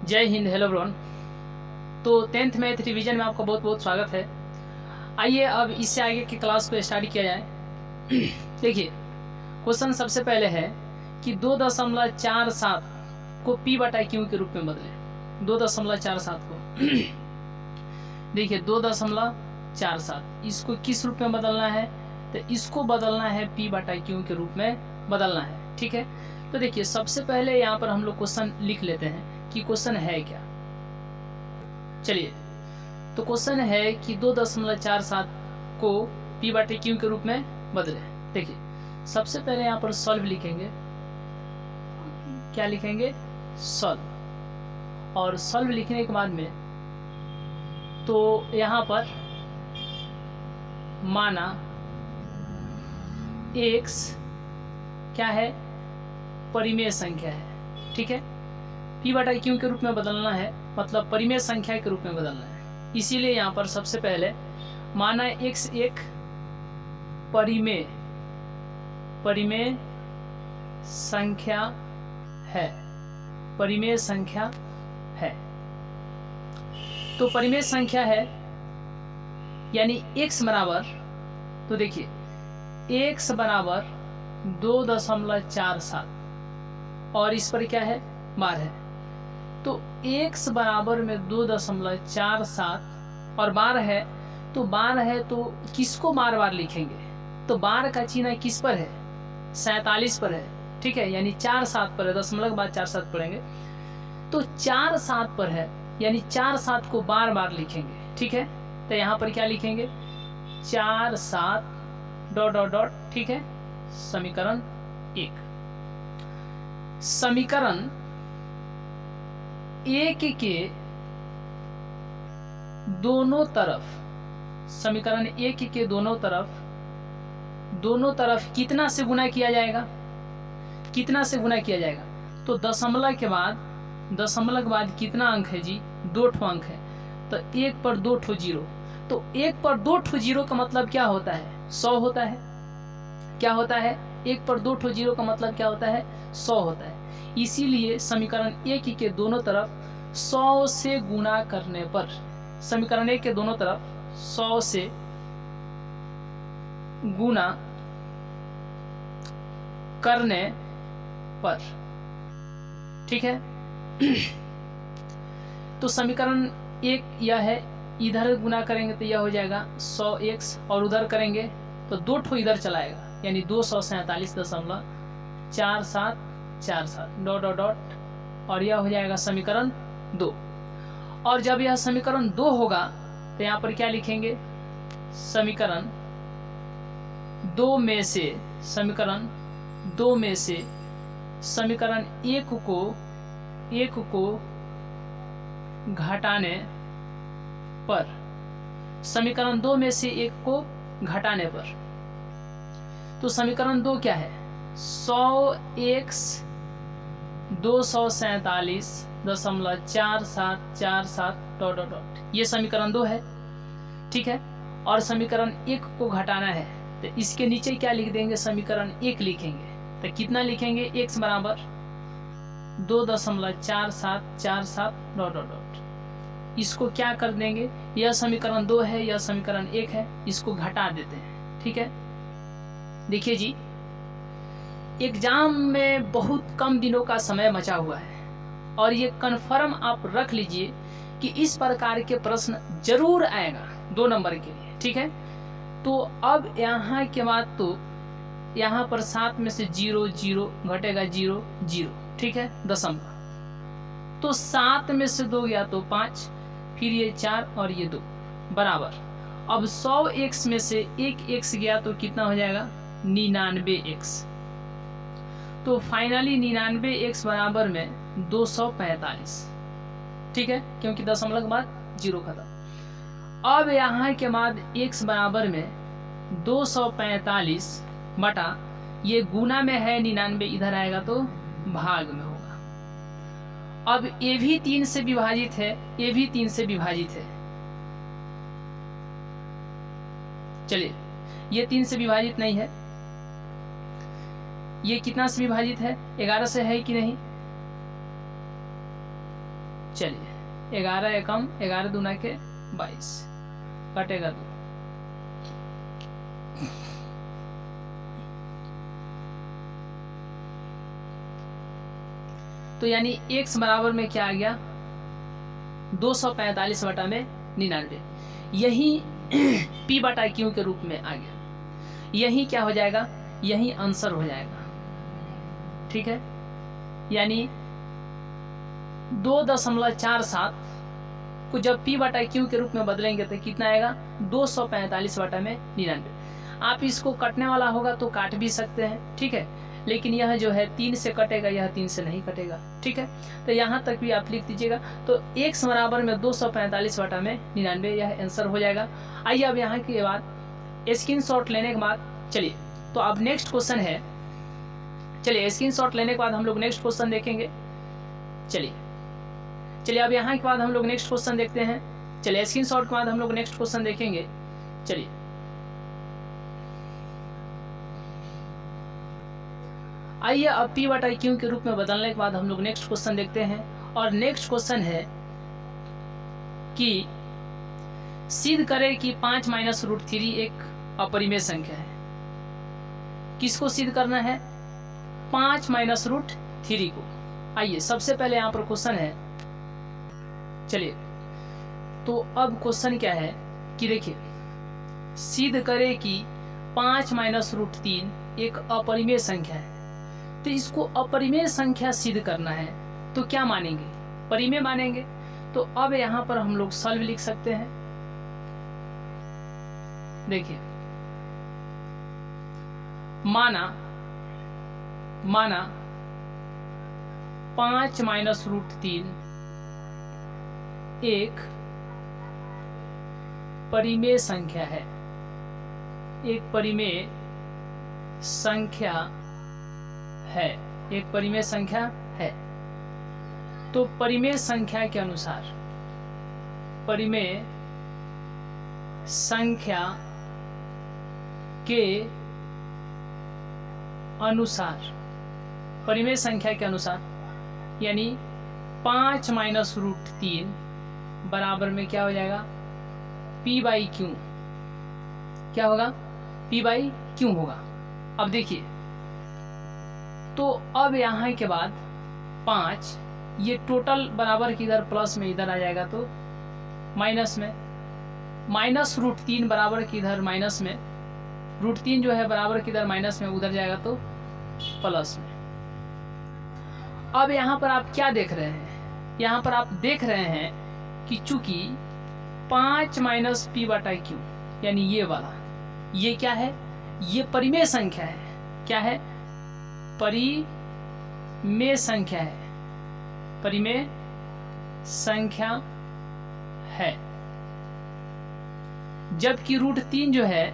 जय Hind, hello everyone. तो 10th math revision में आपका बहुत बहुत स्वागत है। आइए अब इससे आगे की क्लास को स्टार्ट किया जाए। देखिए, क्वेश्चन सबसे पहले है कि 2.47 को P बटा Q के रूप में बदलें। 2.47 को देखिए 2.47 इसको किस रूप में बदलना है, तो इसको बदलना है P बटा Q के रूप में बदलना है। ठीक है, तो देखिए सबसे पहले यहाँ पर हम लोग क्वेश्चन लिख लेते हैं कि क्वेश्चन है क्या। चलिए, तो क्वेश्चन है कि 2.47 को P बटे Q के रूप में बदले। देखिए सबसे पहले यहाँ पर सॉल्व लिखेंगे। क्या लिखेंगे? सॉल्व। और सॉल्व लिखने के बाद में तो यहाँ पर माना x क्या है, परिमेय संख्या है। ठीक है, P बटा Q के रूप में बदलना है, मतलब परिमेय संख्या के रूप में बदलना है। इसीलिए यहाँ पर सबसे पहले माना x एक परिमेय संख्या है। परिमेय संख्या है तो परिमेय संख्या है यानी x बराबर, तो देखिए x बराबर 2.47 और इस पर क्या है, बार है। तो x बराबर में 2.47 और बार है, तो बार है तो किसको बार बार लिखेंगे, तो बार का चिन्ह किस पर है, 47 पर है। ठीक है, यानी 47 पर है, दशमलव के बाद 47 पढ़ेंगे तो 47 पर है, यानी 47 को बार बार लिखेंगे। ठीक है, तो यहाँ पर क्या लिखेंगे, 47 ... ठीक है, समीकरण 1। समीकरण 1 के दोनों तरफ, समीकरण 1 के दोनों तरफ कितना से गुना किया जाएगा, कितना से गुना किया जाएगा, तो दशमलव के बाद कितना अंक है जी, 2 ठो अंक है। तो 1 पर 2 ठो जीरो, तो 1 पर 2 ठो जीरो का मतलब क्या होता है, 100 होता है। क्या होता है, 1 पर 2 ठो जीरो का मतलब क्या होता है, 100 होता है। इसीलिए समीकरण 1 के दोनों तरफ 100 से गुणा करने पर, समीकरण 1 के दोनों तरफ 100 से गुणा करने पर, ठीक है। तो समीकरण 1 यह है, इधर गुणा करेंगे तो यह हो जाएगा 100x और उधर करेंगे तो 2 ठो इधर चलाएगा, यानी 247.4747 ... और यह हो जाएगा समीकरण 2। और जब यह समीकरण 2 होगा तो यहाँ पर क्या लिखेंगे, समीकरण 2 में से समीकरण 1 को घटाने पर, समीकरण 2 में से 1 को घटाने पर, तो समीकरण 2 क्या है, 100x 247.4747 ... ये समीकरण 2 है। ठीक है, और समीकरण 1 को घटाना है तो इसके नीचे क्या लिख देंगे, समीकरण 1 लिखेंगे। तो कितना लिखेंगे, x बराबर 2.4747 ... इसको क्या कर देंगे, यह समीकरण 2 है, यह समीकरण 1 है, इसको घटा देते हैं। ठीक है, देखिए जी, एग्जाम में बहुत कम दिनों का समय बचा हुआ है और ये कन्फर्म आप रख लीजिए कि इस प्रकार के प्रश्न जरूर आएगा 2 नंबर के लिए। ठीक है, तो अब यहाँ के बाद तो यहाँ पर 7 में से 0 0 घटेगा, 0 0। ठीक है, दशमलव, तो 7 में से 2 गया तो 5, फिर ये 4 और ये 2 बराबर। अब 100x में से 1x गया तो कितना हो जाएगा, 99x। तो फाइनली 99x बराबर में 245। ठीक है, क्योंकि दशमलव के बाद 0 खत्म। अब यहाँ के बाद x बराबर में 245 बटा, ये गुना में है 99, इधर आएगा तो भाग में होगा। अब ये भी 3 से विभाजित है, ये भी 3 से विभाजित है। चलिए, ये 3 से विभाजित नहीं है, ये कितना से विभाजित है, 11 से है कि नहीं। चलिए 11 एकम 11 दूना के 22 कटेगा 2। तो यानी x बराबर में क्या आ गया 245 बटा में 99। यही p बटा q के रूप में आ गया। यही क्या हो जाएगा, यही आंसर हो जाएगा। ठीक है, यानी 2.47 को जब p बटा q के रूप में बदलेंगे तो कितना आएगा 245 बटा में 99। आप इसको कटने वाला होगा तो काट भी सकते हैं, ठीक है, लेकिन यह जो है 3 से कटेगा, यह 3 से नहीं कटेगा। ठीक है, तो यहाँ तक भी आप लिख दीजिएगा। तो x बराबर में 245 बटा में 99, यह आंसर हो जाएगा। आइए अब यहाँ के बाद स्क्रीनशॉट लेने के बाद चलिए, तो अब नेक्स्ट क्वेश्चन है। चलिए स्क्रीनशॉट लेने के बाद हम लोग नेक्स्ट क्वेश्चन देखेंगे। चलिए अब यहाँ के बाद हम लोग नेक्स्ट क्वेश्चन देखते हैं। चलिए स्क्रीनशॉट के बाद हम लोग नेक्स्ट क्वेश्चन देखेंगे। चलिए आइए अब p बटा q के रूप में बदलने के बाद हम लोग नेक्स्ट क्वेश्चन देखते हैं। और नेक्स्ट क्वेश्चन है कि सिद्ध करें कि 5 माइनस रूट 3 एक अपरिमेय संख्या है। किसको सिद्ध करना है, 5 माइनस रूट 3 को। आइए सबसे पहले यहाँ पर क्वेश्चन है। चलिए तो अब क्वेश्चन क्या है कि देखिए, सिद्ध करें कि 5 माइनस रूट 3 एक अपरिमेय संख्या है। तो इसको अपरिमेय संख्या सिद्ध करना है तो क्या मानेंगे, परिमेय मानेंगे। तो अब यहाँ पर हम लोग सॉल्व लिख सकते हैं। देखिए माना 5 माइनस रूट 3 एक परिमेय संख्या है, एक परिमेय संख्या है, एक परिमेय संख्या है। तो परिमेय संख्या के अनुसार, परिमेय संख्या के अनुसार, परिमेय संख्या के अनुसार यानी 5 माइनस रूट 3 बराबर में क्या हो जाएगा, p बाई क्यू। क्या होगा, p बाई क्यू होगा। अब देखिए, तो अब यहाँ के बाद 5 ये टोटल बराबर की इधर प्लस में इधर आ जाएगा तो माइनस में, माइनस रूट 3 बराबर की इधर माइनस में, रूट 3 जो है बराबर की इधर माइनस में, उधर जाएगा तो प्लस में। अब यहाँ पर आप क्या देख रहे हैं, यहाँ पर आप देख रहे हैं कि चूंकि 5 माइनस p बटा क्यू यानी ये वाला, ये क्या है, ये परिमेय संख्या है। क्या है, परिमेय संख्या है, परिमेय संख्या है। जबकि रूट 3 जो है,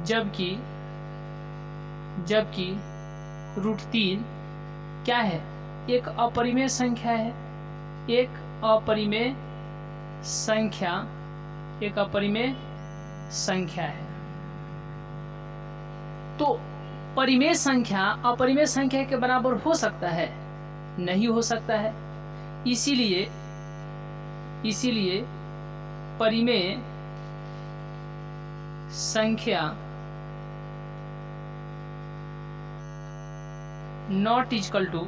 जबकि रूट 3 क्या है, एक अपरिमेय संख्या है, एक अपरिमेय संख्या, एक अपरिमेय संख्या है। तो परिमेय संख्या अपरिमेय संख्या के बराबर हो सकता है, नहीं हो सकता है। इसीलिए परिमेय संख्या नॉट इक्वल टू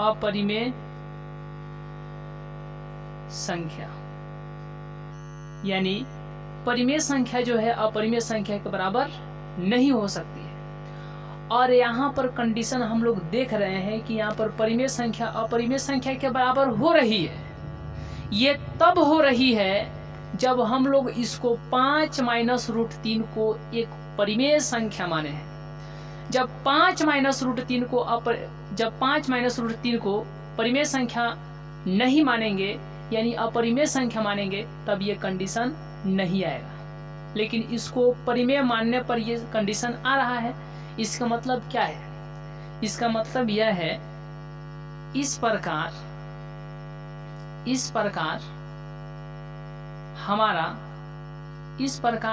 अपरिमेय संख्या, यानी परिमेय संख्या जो है अपरिमेय संख्या के बराबर नहीं हो सकती है। और यहाँ पर कंडीशन हम लोग देख रहे हैं कि यहाँ पर परिमेय संख्या अपरिमेय संख्या के बराबर हो रही है। ये तब हो रही है जब हम लोग इसको 5 माइनस रूट 3 को एक परिमेय संख्या माने हैं। जब 5 माइनस रूट 3 को परिमेय संख्या नहीं मानेंगे, यानी अपरिमेय संख्या मानेंगे, तब ये कंडीशन नहीं आएगा। लेकिन इसको परिमेय मानने पर ये कंडीशन आ रहा है। इसका मतलब क्या है, इसका मतलब यह है, इस प्रकार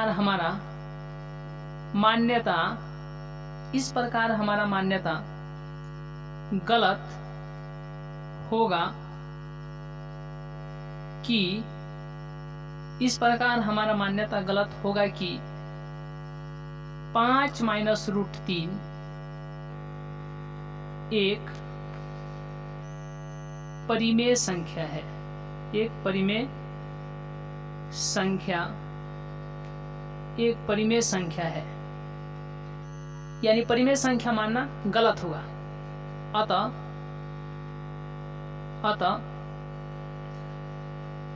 हमारा मान्यता इस प्रकार हमारा मान्यता गलत होगा कि इस प्रकार हमारा मान्यता गलत होगा कि 5 माइनस रूट 3 एक परिमेय संख्या है, एक परिमेय संख्या है, यानी परिमेय संख्या मानना गलत होगा। अतः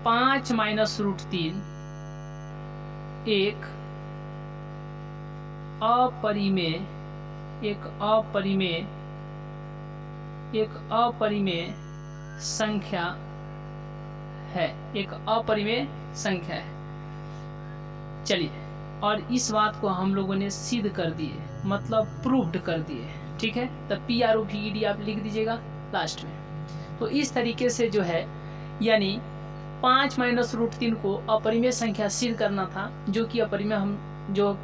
5 माइनस रूट 3 एक अपरिमेय संख्या है, एक अपरिमेय संख्या है। चलिए, और इस बात को हम लोगों ने सिद्ध कर दिए, मतलब प्रूव्ड कर दिए, ठीक है। तब PROVED आप लिख दीजिएगा लास्ट में। तो इस तरीके से जो है, यानी 5 माइनस रूट 3 को अपरिमेय संख्या सिद्ध करना था, जो कि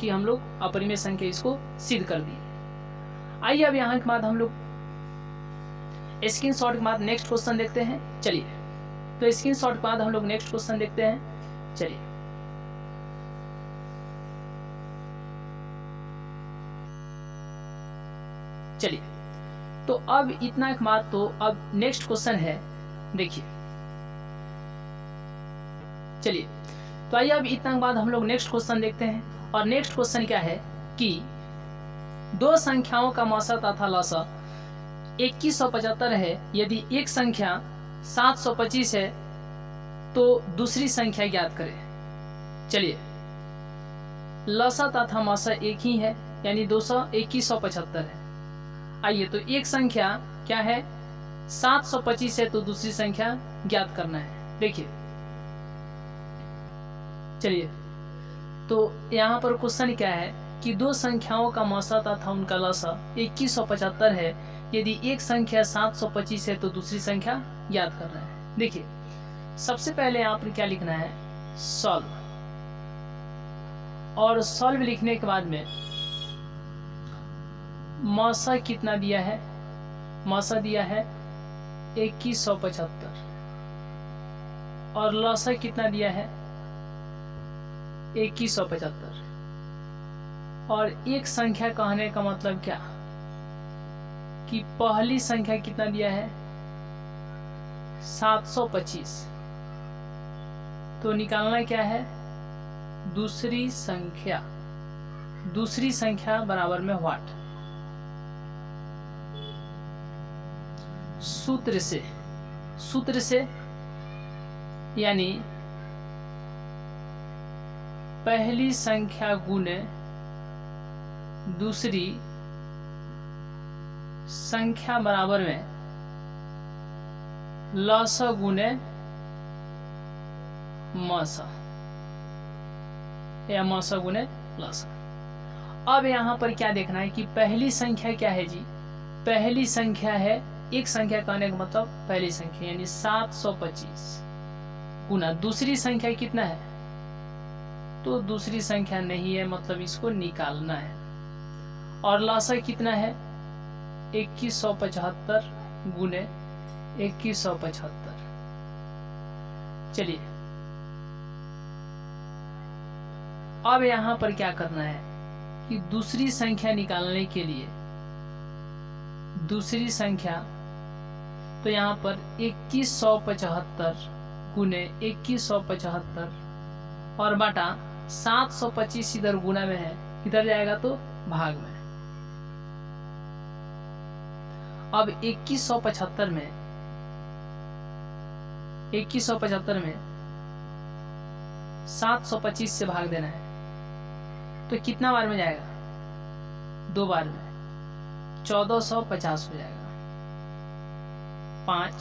हम लोग अपरिमेय संख्या इसको सिद्ध कर दिए। आइए अब यहाँ के बाद हम लोग स्क्रीनशॉट के बाद नेक्स्ट क्वेश्चन देखते हैं। चलिए, तो स्क्रीनशॉट के बाद हम लोग नेक्स्ट क्वेश्चन देखते हैं। चलिए, तो अब इतना के बाद तो अब नेक्स्ट क्वेश्चन है, देखिए। चलिए, तो आइए अब इतना के बाद हम लोग नेक्स्ट क्वेश्चन देखते हैं। और नेक्स्ट क्वेश्चन क्या है कि दो संख्याओं का मौसा तथा लसा 2175 है। यदि एक संख्या 725 है तो दूसरी संख्या ज्ञात करें। चलिए, लसा तथा मौसा एक ही है, यानी 2175 है। आइए, तो एक संख्या क्या है 725 है, तो दूसरी संख्या ज्ञात करना है। देखिए, चलिए, तो यहाँ पर क्वेश्चन क्या है कि दो संख्याओं का मौसा तथा उनका लसा 2175 है। यदि एक संख्या 725 है तो दूसरी संख्या याद करना है। देखिए, सबसे पहले यहाँ पर क्या लिखना है, सॉल्व। और सॉल्व लिखने के बाद में मौसा कितना दिया है, मौसा दिया है 2175 और लसा कितना दिया है 2175। और एक संख्या कहने का मतलब क्या कि पहली संख्या कितना दिया है 725, तो निकालना क्या है दूसरी संख्या। दूसरी संख्या बराबर में व्हाट, सूत्र से यानी पहली संख्या गुने दूसरी संख्या बराबर में लसा गुने मौसा, या मौसा गुने लसा। अब यहाँ पर क्या देखना है कि पहली संख्या क्या है जी, पहली संख्या है, एक संख्या कहने का मतलब पहली संख्या यानी 725 गुना दूसरी संख्या कितना है, तो दूसरी संख्या नहीं है, मतलब इसको निकालना है। और लसा कितना है 2175 गुने 2175। चलिए, अब यहाँ पर क्या करना है कि दूसरी संख्या निकालने के लिए दूसरी संख्या, तो यहाँ पर 2175 गुने 2175 और बटा 725 इधर गुना में है, इधर जाएगा तो भाग में। अब 2175 में 725 से भाग देना है, तो कितना बार में जाएगा, दो बार में 1450 हो जाएगा। 5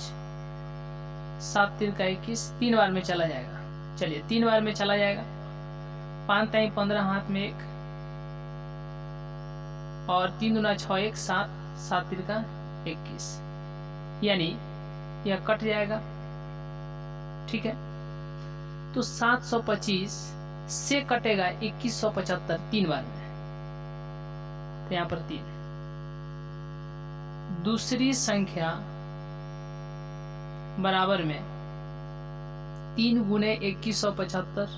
7 3 का 21, 3 बार में चला जाएगा। चलिए, 3 बार में चला जाएगा। 5 3 15 हाथ में 1 और 3 दूना 6 1 7 7 3 का 21, यानी यह कट जाएगा। ठीक है, तो 725 से कटेगा 2175 3 बार में, तो यहाँ पर 3 दूसरी संख्या बराबर में 3 गुने 2175।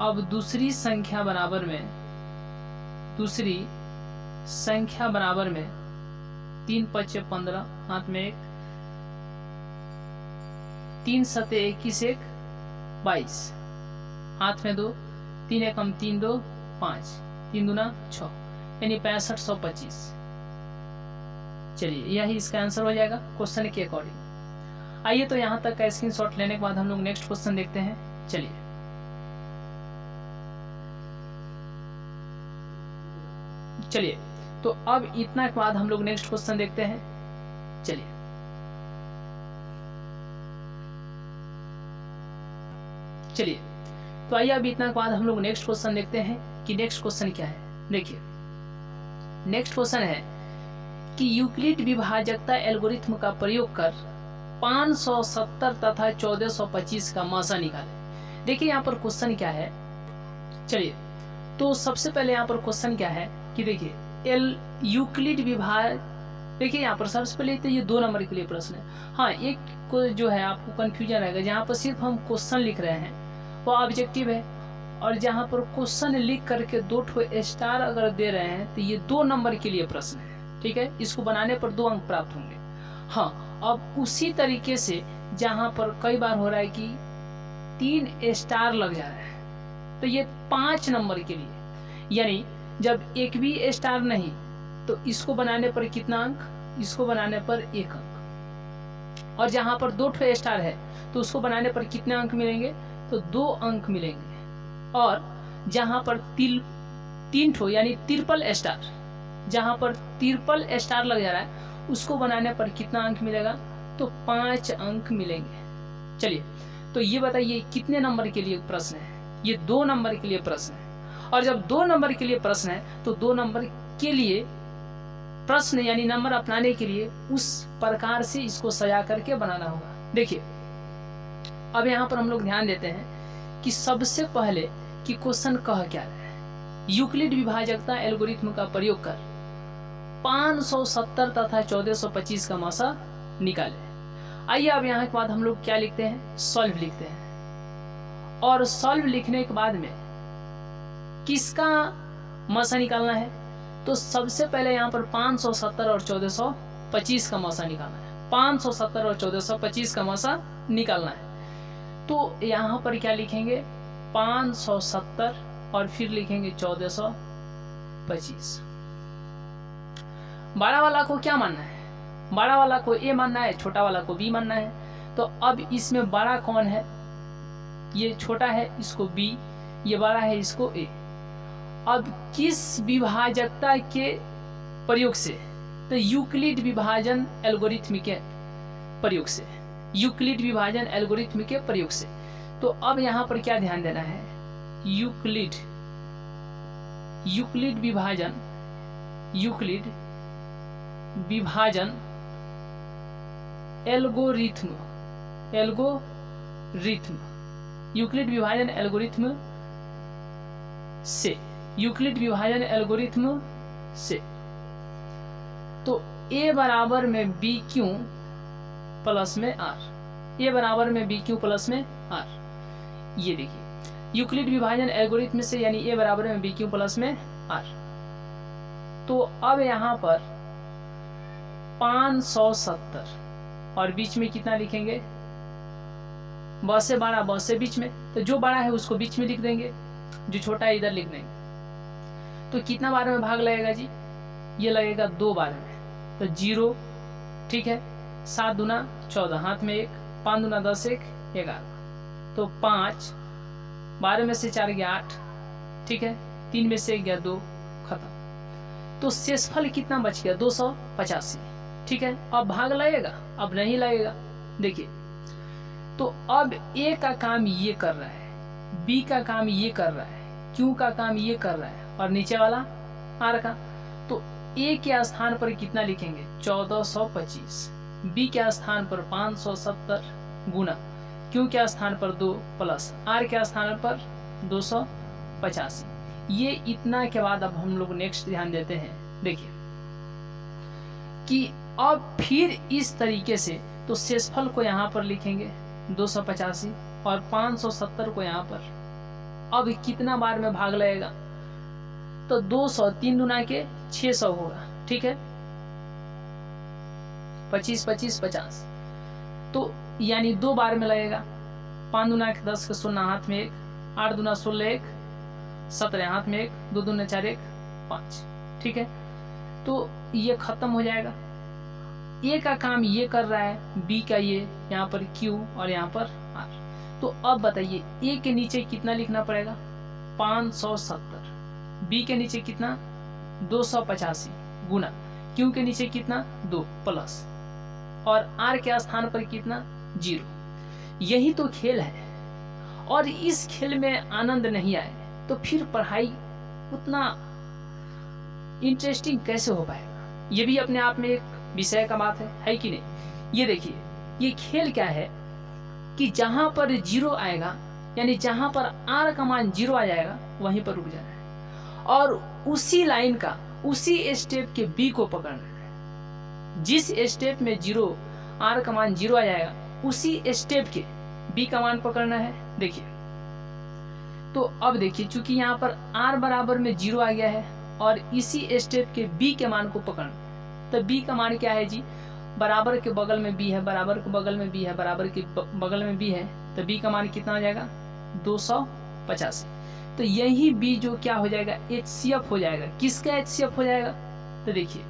अब दूसरी संख्या बराबर में 3 5 15, हाथ में 1, 3 7 21 1 22, हाथ में 2, 3 1 3 2 5, 3 दूना 6, यानी 6525। चलिए यही इसका आंसर हो जाएगा क्वेश्चन के अकॉर्डिंग। आइए तो यहाँ तक का स्क्रीनशॉट लेने के बाद हम लोग नेक्स्ट क्वेश्चन देखते हैं। चलिए तो अब इतना के बाद हम लोग नेक्स्ट क्वेश्चन देखते हैं। चलिए तो आइए अब इतना के बाद हम लोग नेक्स्ट क्वेश्चन देखते हैं कि नेक्स्ट क्वेश्चन क्या है। देखिए नेक्स्ट क्वेश्चन है कि यूक्लिड विभाजकता एल्गोरिथ्म का प्रयोग कर 570 तथा 1425 का मासा निकालें। देखिए यहाँ पर क्वेश्चन क्या है। चलिए तो सबसे पहले यहाँ पर क्वेश्चन क्या है कि देखिए यूक्लिड विभाग, देखिए यहाँ पर सबसे पहले तो ये 2 नंबर के लिए प्रश्न है। हाँ, एक को जो है आपको कंफ्यूजन रहेगा, जहाँ पर सिर्फ हम क्वेश्चन लिख रहे हैं वो ऑब्जेक्टिव है, और जहाँ पर क्वेश्चन लिख करके 2 स्टार अगर दे रहे हैं तो ये 2 नंबर के लिए प्रश्न है। ठीक है, इसको बनाने पर 2 अंक प्राप्त होंगे। हाँ, अब उसी तरीके से जहाँ पर कई बार हो रहा है कि 3 स्टार लग जा रहा है तो ये 5 नंबर के लिए, यानी जब एक भी स्टार नहीं तो इसको बनाने पर कितना अंक, इसको बनाने पर 1 अंक, और जहां पर 2 स्टार है तो उसको बनाने पर कितने अंक मिलेंगे, तो 2 अंक मिलेंगे। और जहां पर 3 यानी ट्रिपल स्टार, जहां पर ट्रिपल स्टार लग जा रहा है उसको बनाने पर कितना अंक मिलेगा, तो 5 अंक मिलेंगे। चलिए तो ये बताइए कितने नंबर के लिए प्रश्न है, ये 2 नंबर के लिए प्रश्न है। और जब 2 नंबर के लिए प्रश्न है तो 2 नंबर के लिए प्रश्न यानी नंबर अपनाने के लिए उस प्रकार से इसको सजा करके बनाना होगा। देखिए अब यहाँ पर हम लोग ध्यान देते हैं कि सबसे पहले कि क्वेश्चन कह क्या रहा है। यूक्लिड विभाजकता एल्गोरिथ्म का प्रयोग कर 570 तथा 1425 का मासा निकाले। आइए अब यहाँ के बाद हम लोग क्या लिखते हैं, सॉल्व लिखते हैं। और सॉल्व लिखने के बाद में किसका मासा निकालना है, तो सबसे पहले यहाँ पर 570 और 1425 का मासा निकालना है। 570 और 1425 का मासा निकालना है। तो यहाँ पर क्या लिखेंगे, 570 और फिर लिखेंगे 1425। बड़ा वाला को क्या मानना है, बड़ा वाला को ए मानना है, छोटा वाला को बी मानना है। तो अब इसमें बड़ा कौन है, ये छोटा है इसको बी, ये बड़ा है इसको ए। अब किस विभाजकता के प्रयोग से, तो यूक्लिड विभाजन एल्गोरिथ्म के प्रयोग से, यूक्लिड विभाजन एल्गोरिथ्म के प्रयोग से। तो अब यहाँ पर क्या ध्यान देना है, यूक्लिड विभाजन एल्गोरिथ्म यूक्लिड विभाजन एल्गोरिथ्म से तो ए बराबर में बी क्यू प्लस में आर, ए बराबर में बी क्यू प्लस में आर। ये देखिए यूक्लिड विभाजन एल्गोरिथ्म से यानी ए बराबर में बी क्यू प्लस में आर। तो अब यहाँ पर 570 और बीच में कितना लिखेंगे, ब से बड़ा, ब से बीच में, तो जो बड़ा है उसको बीच में लिख देंगे, जो छोटा है इधर लिख देंगे। तो कितना बार में भाग लगेगा जी, ये लगेगा 2 बार में, तो 0, ठीक है। 7 दूना 14, हाथ में 1, 5 दूना 10, 1 11, तो 5, 12 में से 4 गया 8, ठीक है। 3 में से 1 गया 2, खत्म। तो शेषफल कितना बच गया, 285, ठीक है। अब भाग लगेगा, अब नहीं लगेगा। देखिए तो अब ए का काम ये कर रहा है, बी का काम ये कर रहा है, क्यू का काम ये कर रहा है, और नीचे वाला आर का। तो ए के स्थान पर कितना लिखेंगे, 1425, बी के स्थान पर 570 गुना, क्यू के स्थान पर 2 प्लस आर के स्थान पर 285। ये इतना के बाद अब हम लोग नेक्स्ट ध्यान देते हैं। देखिए कि अब फिर इस तरीके से तो शेषफल को यहाँ पर लिखेंगे 285 और 570 को यहाँ पर। अब कितना बार में भाग लगेगा, तो 200, 3 गुना के 600 होगा, ठीक है, 25 25 50, तो यानी 2 बार में लगेगा। 5 गुना के 10 के 0 हाथ में 1, 8 गुना 16 1, 17 हाथ में 1, 2 दूना 4 1 5, ठीक है। तो ये खत्म हो जाएगा। ए का काम ये कर रहा है, बी का ये, यहाँ पर क्यू और यहाँ पर आर। तो अब बताइए ए के नीचे कितना लिखना पड़ेगा, 570, बी के नीचे कितना 285 गुना, क्यू के नीचे कितना 2 प्लस, और आर के स्थान पर कितना 0। यही तो खेल है। और इस खेल में आनंद नहीं आए तो फिर पढ़ाई उतना इंटरेस्टिंग कैसे हो पाएगा। ये भी अपने आप में एक विषय का बात है कि नहीं। ये देखिए, ये खेल क्या है कि जहां पर 0 आएगा, यानी जहां पर आर का मान 0 आ जाएगा वहीं पर रुक जाना है, और उसी लाइन का, उसी स्टेप के बी को पकड़ना है। जिस स्टेप में 0 आर का मान 0 आ जाएगा, उसी स्टेप के बी का मान पकड़ना है। देखिए, तो अब देखिए, चूंकि यहाँ पर आर बराबर में 0 आ गया है और इसी स्टेप के बी के मान को पकड़ना, तो बी का मान क्या है जी, बराबर के बगल में बी है, बराबर के बगल में बी है, बराबर के बगल में बी है, तो बी का मान कितना हो जाएगा 285। तो यही बी जो क्या हो जाएगा, HCF हो जाएगा। किसका HCF हो जाएगा, तो देखिए,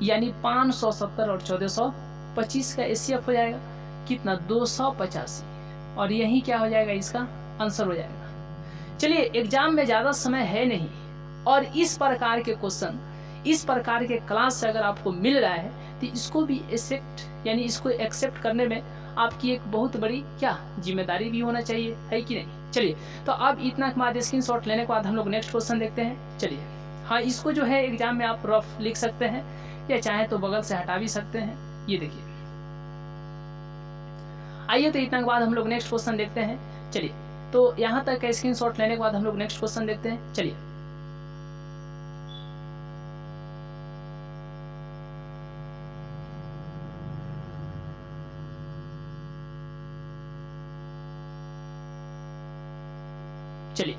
यानी 570 और 1425 का HCF हो जाएगा कितना 285, और यही क्या हो जाएगा, इसका आंसर हो जाएगा। चलिए, एग्जाम में ज्यादा समय है नहीं, और इस प्रकार के क्वेश्चन, इस प्रकार के क्लास से अगर आपको मिल रहा है तो इसको भी एक्सेप्ट, यानी इसको एक्सेप्ट करने में आपकी एक बहुत बड़ी क्या जिम्मेदारी भी होना चाहिए, है कि नहीं। चलिए, तो अब इतना के बाद स्क्रीनशॉट लेने के बाद हम लोग नेक्स्ट क्वेश्चन देखते हैं। चलिए, हाँ, इसको जो है एग्जाम में आप रफ लिख सकते हैं या चाहे तो बगल से हटा भी सकते हैं। ये देखिए, आइए तो इतना के बाद हम लोग नेक्स्ट क्वेश्चन देखते हैं। चलिए, तो यहाँ तक का स्क्रीनशॉट लेने के बाद हम लोग नेक्स्ट क्वेश्चन देखते हैं। चलिए, चलिए,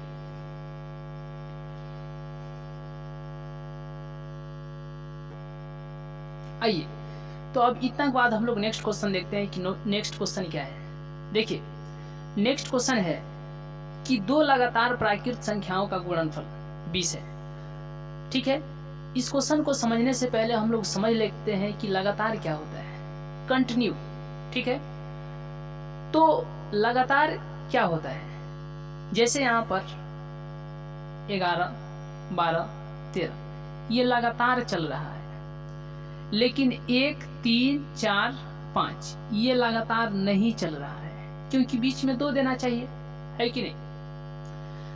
आइए तो अब इतना के बाद हम लोग नेक्स्ट क्वेश्चन देखते हैं कि नेक्स्ट क्वेश्चन क्या है। देखिए, नेक्स्ट क्वेश्चन है कि 2 लगातार प्राकृत संख्याओं का गुणनफल 20 है, ठीक है। इस क्वेश्चन को समझने से पहले हम लोग समझ लेते हैं कि लगातार क्या होता है, कंटिन्यू, ठीक है। तो लगातार क्या होता है, जैसे यहाँ पर 11 12 13 ये लगातार चल रहा है, लेकिन 1 3 4 5 ये लगातार नहीं चल रहा है, क्योंकि बीच में 2 देना चाहिए, है कि नहीं।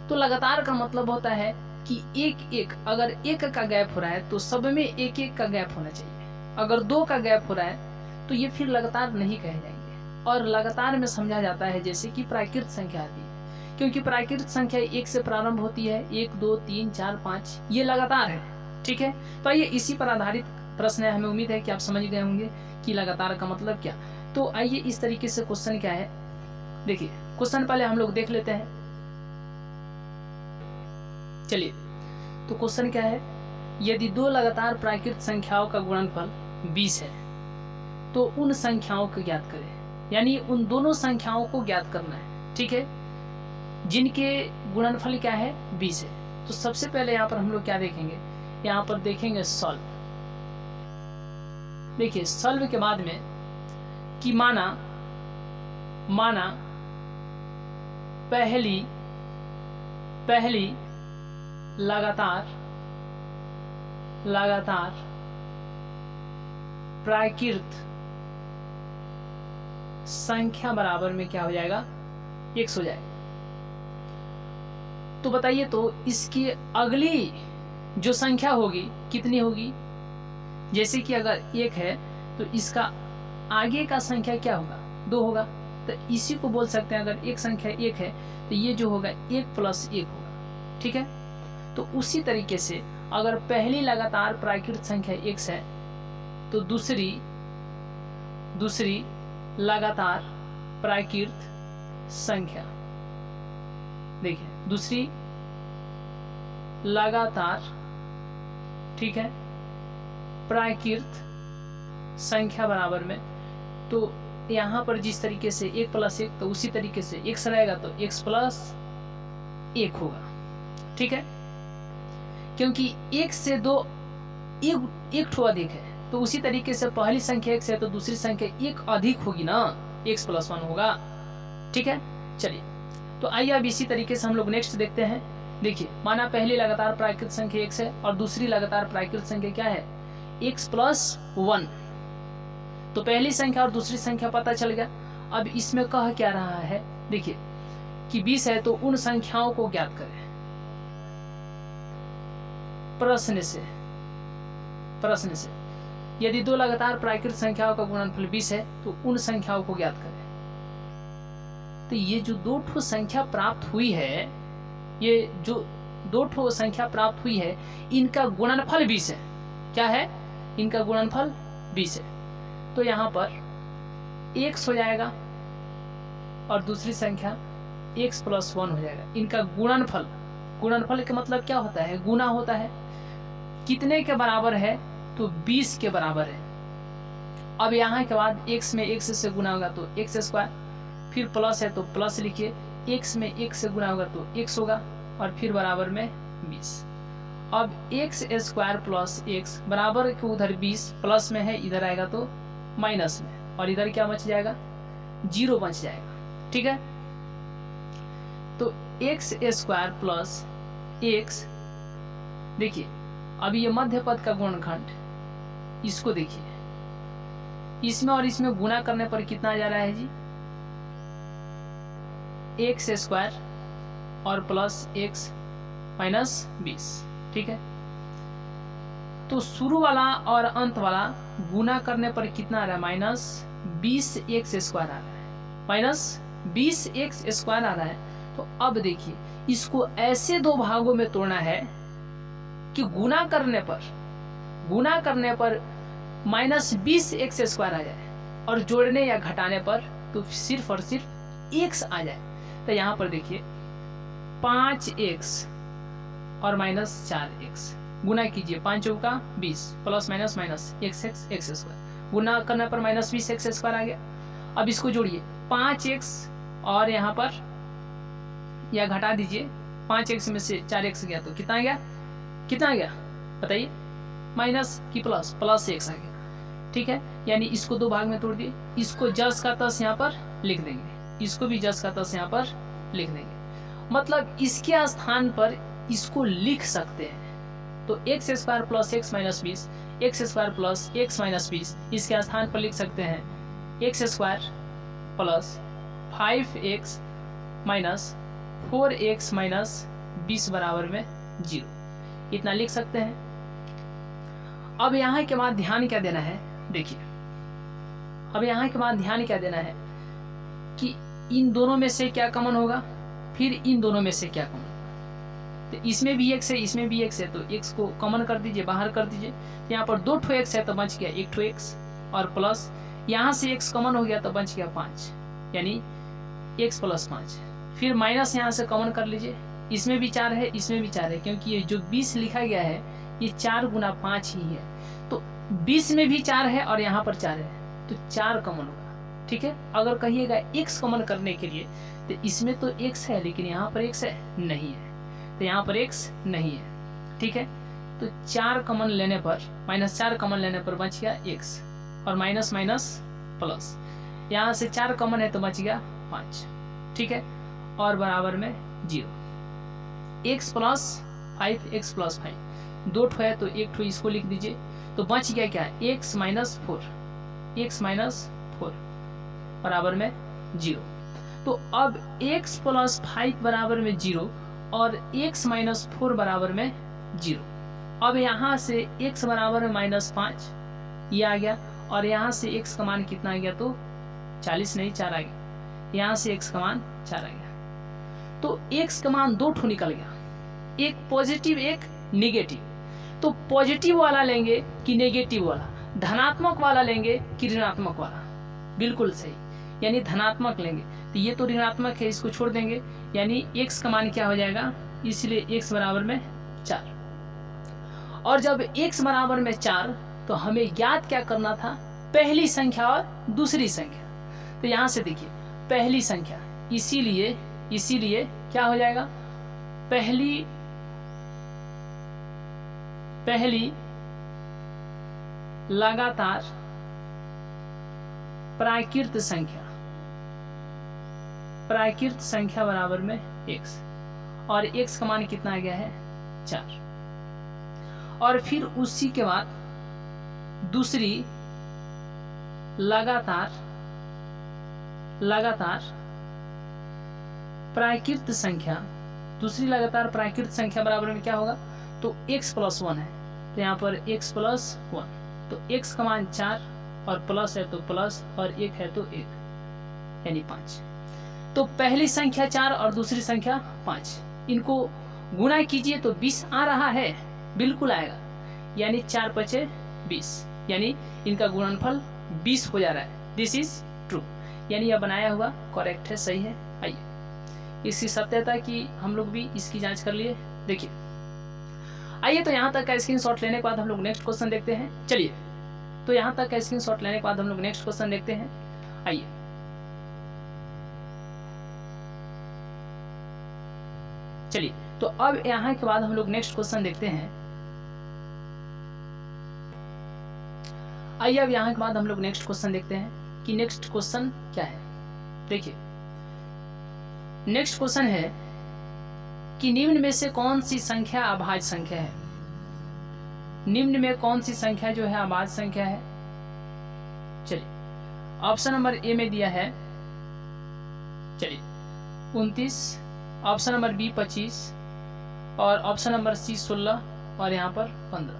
तो लगातार का मतलब होता है कि एक एक, अगर 1 का गैप हो रहा है तो सब में 1 1 का गैप होना चाहिए। अगर 2 का गैप हो रहा है तो ये फिर लगातार नहीं कहे जाएंगे। और लगातार में समझा जाता है जैसे कि प्राकृत संख्या आती है, क्योंकि प्राकृत संख्या 1 से प्रारंभ होती है, 1 2 3 4 5 ये लगातार है, ठीक है। तो आइए, इसी पर आधारित प्रश्न है, हमें उम्मीद है कि आप समझ गए होंगे कि लगातार का मतलब क्या। तो आइए इस तरीके से क्वेश्चन क्या है, देखिए क्वेश्चन पहले हम लोग देख लेते हैं। चलिए, तो क्वेश्चन क्या है, यदि 2 लगातार प्राकृत संख्याओं का गुणनफल 20 है तो उन संख्याओं को ज्ञात करें, यानी उन दोनों संख्याओं को ज्ञात करना है, ठीक है, जिनके गुणनफल क्या है 20 है। तो सबसे पहले यहाँ पर हम लोग क्या देखेंगे, यहाँ पर देखेंगे सॉल्व। देखिए, सॉल्व के बाद में कि माना पहली लगातार प्राकृत संख्या बराबर में क्या हो जाएगा, x हो जाएगा। तो बताइए, तो इसकी अगली जो संख्या होगी कितनी होगी, जैसे कि अगर 1 है तो इसका आगे का संख्या क्या होगा, 2 होगा। तो इसी को बोल सकते हैं, अगर एक संख्या 1 है तो ये जो होगा 1 + 1 होगा, ठीक है। तो उसी तरीके से अगर पहली लगातार प्राकृत संख्या x है तो दूसरी लगातार प्राकृत संख्या, देखिए दूसरी लगातार, ठीक है, प्राकृत संख्या बराबर में, तो यहाँ पर जिस तरीके से 1 + 1 तो उसी तरीके से x रहेगा तो x + 1 होगा, ठीक है, क्योंकि 1 से 2 एक ठो अधिक है, तो उसी तरीके से पहली संख्या x है तो दूसरी संख्या 1 अधिक होगी ना, x + 1 होगा, ठीक है। चलिए तो आइए अब इसी तरीके से हम लोग नेक्स्ट देखते हैं। देखिए माना पहली लगातार प्राकृत संख्या x है और दूसरी लगातार प्राकृत संख्या क्या है, x + 1। तो पहली संख्या और दूसरी संख्या पता चल गया। अब इसमें कह क्या रहा है, देखिए कि 20 है तो उन संख्याओं को ज्ञात करें। प्रश्न से यदि 2 लगातार प्राकृत संख्याओं का गुणनफल 20 है तो उन संख्याओं को ज्ञात करें। तो ये जो 2 ठो संख्या प्राप्त हुई है, ये जो 2 ठो संख्या प्राप्त हुई है, इनका गुणनफल 20 है। क्या है, इनका गुणनफल 20 है। तो यहाँ पर x हो जाएगा और दूसरी संख्या x + 1 हो जाएगा। इनका गुणनफल का मतलब क्या होता है, गुना होता है। कितने के बराबर है, तो 20 के बराबर है। अब यहाँ के बाद x में x से गुना होगा तो x², फिर प्लस है तो प्लस लिखिए, x में x से गुना होगा तो x होगा और फिर बराबर में 20। अब x² + x बराबर के उधर 20 प्लस में है, इधर आएगा तो माइनस में, और इधर क्या बच जाएगा, 0 बच जाएगा, ठीक है। तो x² + x, देखिए अब ये मध्य पद का गुणनखंड, इसको देखिए, इसमें और इसमें गुना करने पर कितना आ जा रहा है जी, x² और प्लस x माइनस 20, ठीक है। तो शुरू वाला और अंत वाला गुना करने पर कितना आ रहा है, -20x² आ रहा है, -20x² आ रहा है। तो अब देखिए इसको ऐसे 2 भागों में तोड़ना है कि गुना करने पर -20x² आ जाए और जोड़ने या घटाने पर तो सिर्फ और सिर्फ x आ जाए। तो यहाँ पर देखिए 5x और -4x गुना कीजिए, 5 चौका 20 प्लस माइनस x² गुना करने पर -20x² आ गया। अब इसको जोड़िए, 5x और यहाँ पर या घटा दीजिए, 5x में से 4x गया तो कितना आ गया बताइए, माइनस की प्लस x आ गया, ठीक है। यानी इसको 2 भाग में तोड़ दिए, इसको जस का तस यहाँ पर लिख देंगे, इसको भी जस का तस यहाँ पर लिख देंगे, मतलब इसके स्थान पर इसको लिख सकते हैं। तो x² + x - 20, x² + x - 20, इसके स्थान पर लिख सकते हैं x² + 5x - 4x - 20 बराबर में 0, इतना लिख सकते हैं। अब यहाँ के बाद ध्यान क्या देना है, देखिए अब यहाँ के बाद ध्यान क्या देना है कि इन दोनों में से क्या कॉमन होगा, फिर इन दोनों में से क्या कॉमन होगा। तो इसमें भी x है, इसमें भी x है, तो x को कॉमन कर दीजिए, बाहर कर दीजिए। यहाँ पर 2 ठो x है तो बच गया 1 ठो x, और प्लस यहाँ से x कॉमन हो गया तो बच गया 5, यानी x + 5। फिर माइनस यहाँ से कॉमन कर लीजिए, इसमें भी 4 है, इसमें भी 4 है, क्योंकि ये जो 20 लिखा गया है ये 4 × 5 ही है। तो 20 में भी 4 है और यहाँ पर 4 है, तो 4 कॉमन होगा, ठीक है। अगर कहिएगा x कॉमन करने के लिए तो इसमें तो x है लेकिन यहाँ पर x है नहीं है, तो यहाँ पर x नहीं है, ठीक है। तो 4 कॉमन लेने पर, -4 कॉमन लेने पर बच गया x, और माइनस प्लस, यहाँ से 4 कॉमन है तो बच गया 5, ठीक है, और बराबर में 0। x + 5, x + 5 2 ठो है तो 1 ठो इसको लिख दीजिए, तो बच गया क्या, x - 4 बराबर में 0। तो अब x + 5 बराबर में 0 और x - 4 बराबर में 0। अब यहाँ से x बराबर में -5 ये आ गया, और यहाँ से x का मान कितना आ गया, तो 40 नहीं 4 आ गया, यहाँ से x का मान 4 आ गया। तो x का मान 2 ठो निकल गया, एक पॉजिटिव एक नेगेटिव। तो पॉजिटिव वाला लेंगे कि नेगेटिव वाला, धनात्मक वाला लेंगे कि ऋणात्मक वाला? बिल्कुल सही, यानी धनात्मक लेंगे। तो ये तो ऋणात्मक है, इसको छोड़ देंगे, यानी x का मान क्या हो जाएगा, इसलिए x बराबर में 4। और जब x बराबर में 4 तो हमें ज्ञात क्या करना था, पहली संख्या और दूसरी संख्या। तो यहाँ से देखिए पहली संख्या, इसीलिए क्या हो जाएगा, पहली लगातार प्राकृत संख्या बराबर में x, और x का मान कितना आ गया है, 4। और फिर उसी के बाद दूसरी लगातार प्राकृत संख्या बराबर में क्या होगा, तो x + 1 है, तो यहाँ पर x + 1, तो x का मान 4 और प्लस है तो प्लस और 1 है तो 1, यानी 5। तो पहली संख्या 4 और दूसरी संख्या 5, इनको गुणा कीजिए तो 20 आ रहा है, बिल्कुल आएगा, यानी 4 × 5 = 20, यानी इनका गुणनफल 20 हो जा रहा है। दिस इज ट्रू, यानी यह बनाया हुआ करेक्ट है, सही है। आइए इसकी सत्यता की हम लोग भी इसकी जांच कर लिए। देखिए आइए, तो यहाँ तक का स्क्रीनशॉट लेने के बाद हम लोग नेक्स्ट क्वेश्चन देखते हैं। चलिए, तो यहाँ तक का स्क्रीनशॉट लेने के बाद हम लोग नेक्स्ट क्वेश्चन देखते हैं। आइए चलिए, तो अब यहाँ के बाद हम लोग नेक्स्ट क्वेश्चन देखते हैं। आइए अब यहाँ के बाद हम लोग नेक्स्ट क्वेश्चन देखते हैं कि नेक्स्ट क्वेश्चन क्या है। देखिए नेक्स्ट क्वेश्चन है कि निम्न में से कौन सी संख्या अभाज्य संख्या है। निम्न में कौन सी संख्या जो है अभाज्य संख्या है। चलिए ऑप्शन नंबर ए में दिया है, चलिए 29, ऑप्शन नंबर बी 25 और ऑप्शन नंबर सी 16 और यहाँ पर 15।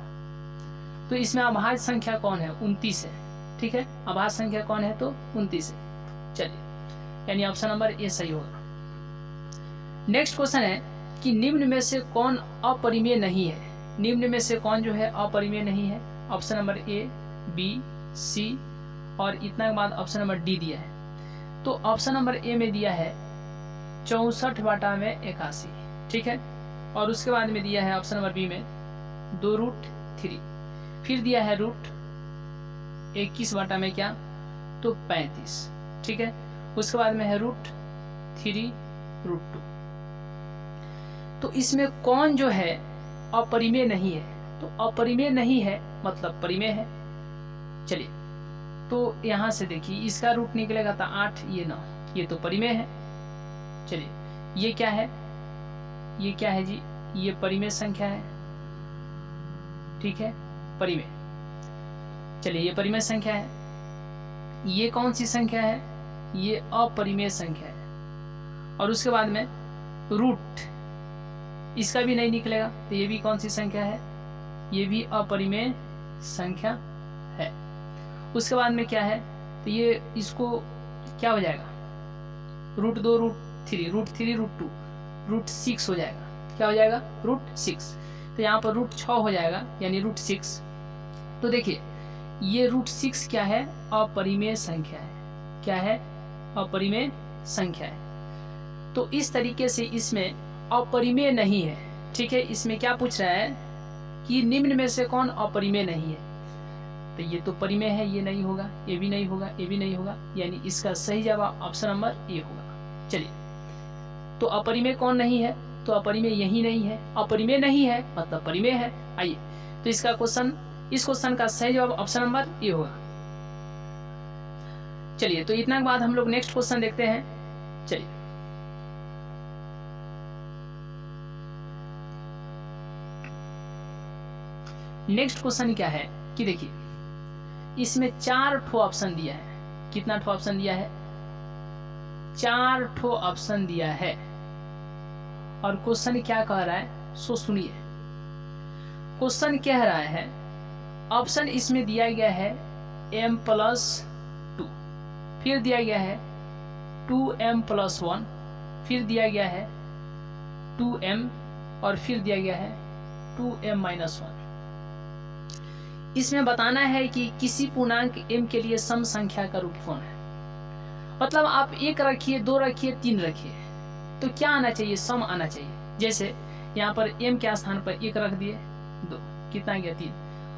तो इसमें अभाज्य संख्या कौन है, 29 है। ठीक है, अभाज्य संख्या कौन है, तो 29 है। चलिए, यानी ऑप्शन नंबर ए सही होगा। नेक्स्ट क्वेश्चन है कि निम्न में से कौन अपरिमेय नहीं है। निम्न में से कौन जो है अपरिमेय नहीं है। ऑप्शन नंबर ए, बी, सी और इतना के बाद ऑप्शन नंबर डी दिया है। तो ऑप्शन नंबर ए में दिया है 64/81, ठीक है, और उसके बाद में दिया है ऑप्शन नंबर बी में 2√3, फिर दिया है √21 में क्या, तो 35, ठीक है, उसके बाद में है √3√2। तो इसमें कौन जो है अपरिमेय नहीं है, तो अपरिमेय नहीं है मतलब परिमेय है। चलिए, तो यहाँ से देखिए इसका रूट निकलेगा तो 8, ये 9, ये तो परिमेय है। चलिए, ये क्या है, ये क्या है जी, ये परिमेय संख्या है, ठीक है, परिमेय। चलिए, ये परिमेय संख्या है। ये कौन सी संख्या है, ये अपरिमेय संख्या है। और उसके बाद में रूट, इसका भी नहीं निकलेगा, तो ये भी कौन सी संख्या है, ये भी अपरिमेय संख्या है। उसके बाद में क्या है, तो ये इसको क्या हो जाएगा, √2, √3, √2, √6 हो जाएगा। क्या हो जाएगा, √6। तो यहाँ पर √6 हो जाएगा, यानी √6। तो देखिए ये √6 क्या है, अपरिमेय संख्या है। क्या है, अपरिमेय संख्या है। तो इस तरीके से इसमें अपरिमेय नहीं है। ठीक है, इसमें क्या पूछ रहा है कि निम्न में से कौन अपरिमेय नहीं है। तो ये तो परिमेय है, ये नहीं होगा, ये भी नहीं होगा, ये भी नहीं होगा, यानी इसका सही जवाब ऑप्शन नंबर ए होगा। चलिए, तो अपरिमेय कौन नहीं है, तो अपरिमेय यही नहीं है। अपरिमेय नहीं है मतलब परिमेय है। आइए, तो इसका क्वेश्चन, इस क्वेश्चन का सही जवाब ऑप्शन नंबर ए होगा। चलिए, तो इतना के बाद हम लोग नेक्स्ट क्वेश्चन देखते हैं। चलिए, नेक्स्ट क्वेश्चन क्या है कि देखिए इसमें 4 ठो ऑप्शन दिया है। कितना ठो ऑप्शन दिया है, 4 ठो ऑप्शन दिया है। और क्वेश्चन क्या कह रहा है, सो सुनिए। क्वेश्चन कह रहा है, ऑप्शन इसमें दिया गया है m+2, फिर दिया गया है 2m+1, फिर दिया गया है 2m और फिर दिया गया है 2m-1। इसमें बताना है कि किसी पूर्णांक m के लिए सम संख्या का रूप कौन है। मतलब आप 1 रखिए, 2 रखिए, 3 रखिए, तो क्या आना चाहिए? सम आना चाहिए। जैसे यहाँ पर m के स्थान पर 1 रख दिए, 2, कितना गया? 3।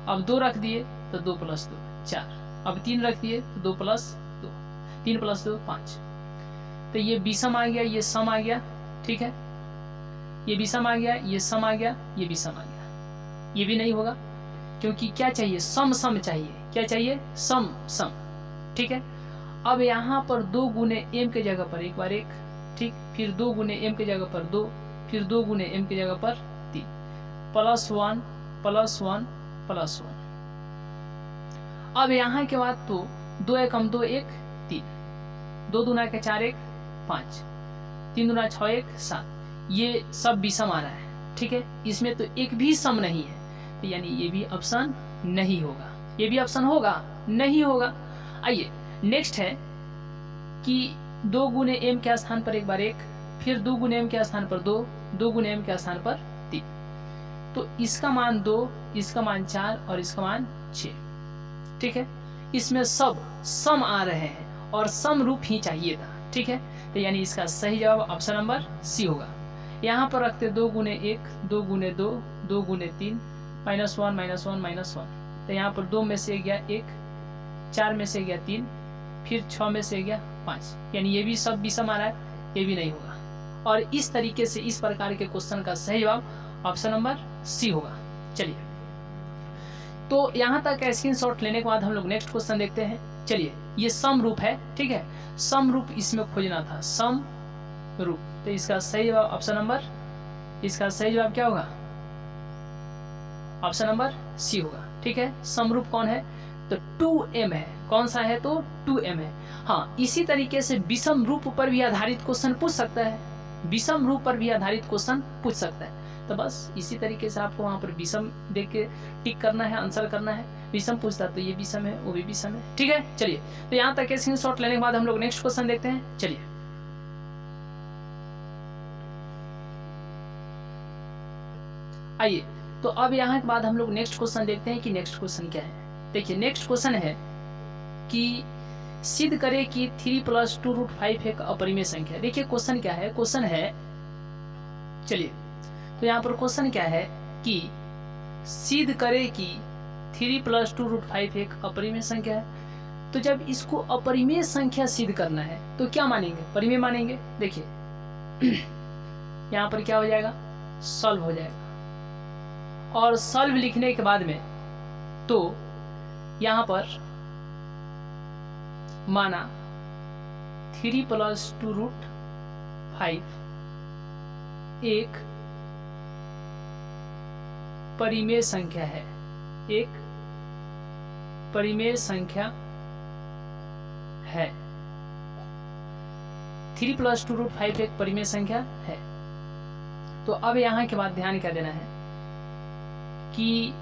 अब 2 रख दिए तो 2 + 2 4। अब 3 रख दिए तो 2 + 2, 3 + 2 5। तो ये विषम आ गया, ये सम आ गया, ठीक है। ये विषम आ गया, ये सम आ गया, ये विषम आ गया। ये भी नहीं होगा, क्योंकि क्या चाहिए? सम सम चाहिए। क्या चाहिए? सम सम, ठीक है। अब यहाँ पर 2 गुने m के जगह पर 1 बार 1, ठीक, फिर 2 गुने m के जगह पर 2, फिर 2 गुने m के जगह पर 3, +1 +1 +1। अब यहाँ के बाद तो 2 एकम 2 1 3, 2 दूना के 4 1 5, 3 दूना 6 1 7। ये सब विषम आ रहा है, ठीक है। इसमें तो एक भी सम नहीं है, तो यानी ये भी ऑप्शन नहीं होगा। ये भी ऑप्शन होगा? नहीं होगा। आइए नेक्स्ट है कि 2 गुने m के स्थान पर 1 बार 1, फिर 2 गुने m के स्थान पर 2, 2 गुने m के स्थान पर 3। तो इसका मान 2, इसका मान 4 और इसका मान 6, ठीक है। इसमें सब सम आ रहे हैं और सम रूप ही चाहिए था, ठीक है। तो यानी इसका सही जवाब ऑप्शन नंबर सी होगा। यहाँ पर रखते 2 गुने 1, 2 गुने 2, 2 गुने 3, -1 -1 -1। तो यहाँ पर 2 में से गया 1, 4 में से गया 3, फिर 6 में से गया 5, यानी ये भी सब विषम आ रहा है, ये भी नहीं होगा। और इस तरीके से इस प्रकार के क्वेश्चन का सही जवाब ऑप्शन नंबर सी होगा। चलिए, तो यहाँ तक स्क्रीनशॉट लेने के बाद हम लोग नेक्स्ट क्वेश्चन देखते हैं। चलिए, ये सम रूप है, ठीक है। सम रूप इसमें खोजना था, सम रूप। तो इसका सही जवाब ऑप्शन नंबर, इसका सही जवाब क्या होगा? ऑप्शन नंबर सी होगा, ठीक है। समरूप कौन है? तो 2m है। कौन सा है? तो 2m है। हाँ, इसी तरीके से विषम रूप पर भी आधारित क्वेश्चन पूछ सकता है, विषम रूप पर भी आधारित क्वेश्चन पूछ सकता है। तो बस इसी तरीके से आपको वहां पर विषम देख के टिक करना है, आंसर करना है। विषम पूछता तो ये विषम है, वो भी विषम है, ठीक है। चलिए, तो यहाँ तक स्क्रीनशॉट लेने के बाद हम लोग नेक्स्ट क्वेश्चन देखते हैं। चलिए, आइए, तो अब यहाँ के बाद हम लोग नेक्स्ट क्वेश्चन देखते हैं कि नेक्स्ट क्वेश्चन क्या है। देखिए, नेक्स्ट क्वेश्चन है कि सिद्ध करें कि 3 + 2√5 एक अपरिमेय संख्या है। देखिए क्वेश्चन क्या है? क्वेश्चन है, चलिए, तो यहाँ पर क्वेश्चन क्या है कि सिद्ध करें कि 3 + 2√5 एक अपरिमेय संख्या है। तो जब इसको अपरिमेय संख्या सिद्ध करना है तो क्या मानेंगे? परिमेय मानेंगे। देखिए यहाँ पर क्या हो जाएगा? सॉल्व हो जाएगा। और सॉल्व लिखने के बाद में तो यहाँ पर माना 3 + 2√5 एक परिमेय संख्या है, एक परिमेय संख्या है। 3 + 2√5 एक परिमेय संख्या है। तो अब यहाँ के बाद ध्यान क्या देना है कि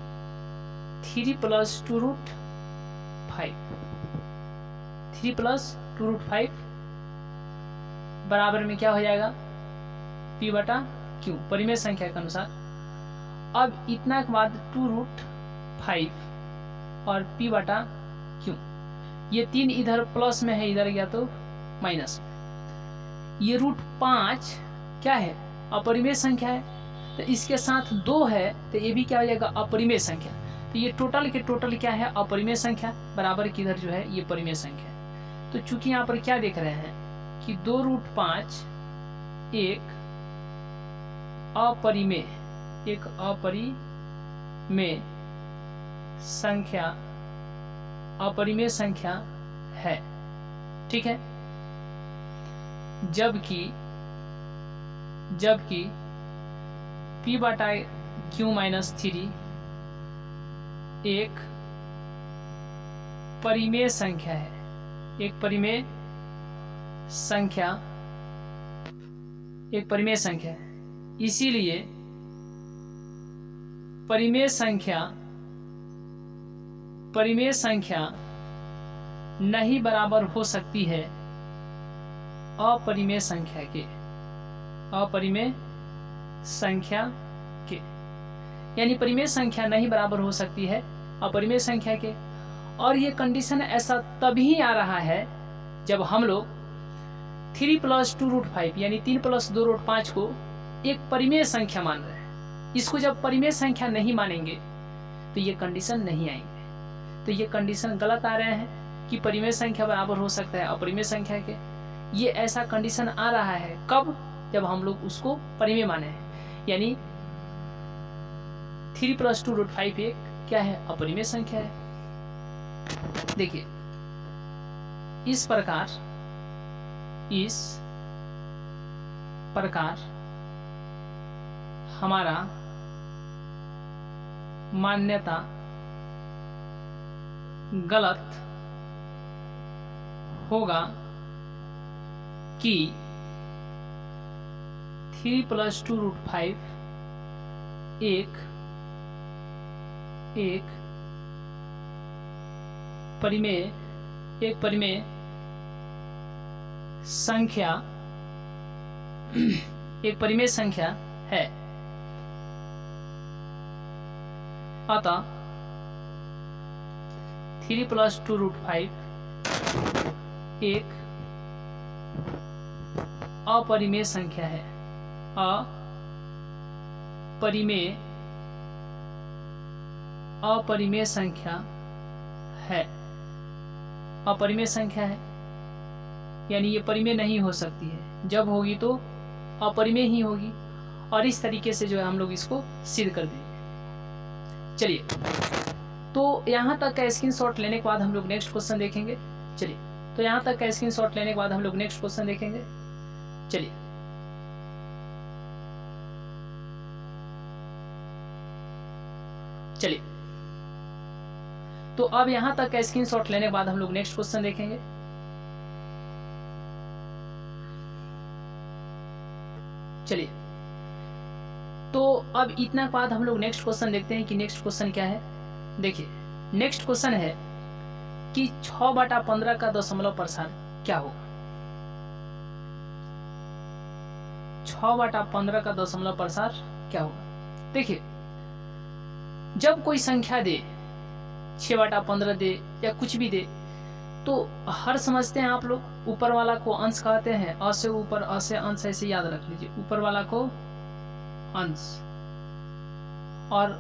3 + 2√5, 3 + 2√5 बराबर में क्या हो जाएगा? p/q, परिमेय संख्या के अनुसार। अब इतना के बाद 2√5 और p/q, ये 3 इधर प्लस में है, इधर गया तो माइनस में। ये √5 क्या है? अपरिमेय संख्या है। तो इसके साथ 2 है, तो ये भी क्या हो जाएगा? अपरिमेय संख्या। तो ये टोटल के टोटल क्या है? अपरिमेय संख्या, बराबर की इधर जो है ये परिमेय संख्या है। तो चूंकि यहाँ पर क्या देख रहे हैं कि 2√5 एक अपरिमेय, एक अपरिमेय संख्या, अपरिमेय संख्या है, ठीक है। जबकि p/q-3 एक परिमेय संख्या है, एक परिमेय संख्या, एक परिमेय संख्या है। इसीलिए परिमेय संख्या नहीं बराबर हो सकती है अपरिमेय संख्या के, अपरिमेय संख्या के। यानी परिमेय संख्या नहीं बराबर हो सकती है अपरिमेय संख्या के। और ये कंडीशन ऐसा तभी आ रहा है जब हम लोग 3 + 2√5 यानी 3 + 2√5 को एक परिमेय संख्या मान रहे हैं। इसको जब परिमेय संख्या नहीं मानेंगे तो ये कंडीशन नहीं आएंगे। तो ये कंडीशन गलत आ रहे हैं कि परिमेय संख्या बराबर हो सकता है अपरिमेय संख्या के। ये ऐसा कंडीशन आ रहा है कब? जब हम लोग उसको परिमेय माने हैं, यानी 3 + 2√5 एक क्या है? अपरिमेय संख्या है। देखिए इस प्रकार हमारा मान्यता गलत होगा कि 3 + 2√5 एक परिमेय संख्या है। अतः 3 + 2√5 एक अपरिमेय संख्या है। अपरिमेय संख्या है, यानी ये परिमेय नहीं हो सकती है। जब होगी तो अपरिमेय ही होगी। और इस तरीके से जो है हम लोग इसको सिद्ध कर देंगे। चलिए, तो यहाँ तक का स्क्रीनशॉट लेने के बाद हम लोग नेक्स्ट क्वेश्चन देखेंगे। चलिए, तो यहाँ तक का स्क्रीनशॉट लेने के बाद हम लोग नेक्स्ट क्वेश्चन देखेंगे। चलिए, तो अब यहाँ तक का स्क्रीनशॉट लेने के बाद हम लोग नेक्स्ट क्वेश्चन देखेंगे। चलिए, तो अब इतना के बाद हम लोग नेक्स्ट क्वेश्चन देखते हैं कि नेक्स्ट क्वेश्चन क्या है। देखिए, नेक्स्ट क्वेश्चन है कि 6/15 का दशमलव प्रसार क्या होगा? 6/15 का दशमलव प्रसार क्या होगा? देखिए, जब कोई संख्या दे, 6/15 दे या कुछ भी दे, तो हर समझते हैं आप लोग, ऊपर वाला को अंश कहते हैं। अ से ऊपर, अ से अंश, ऐसे याद रख लीजिए। ऊपर वाला को अंश। और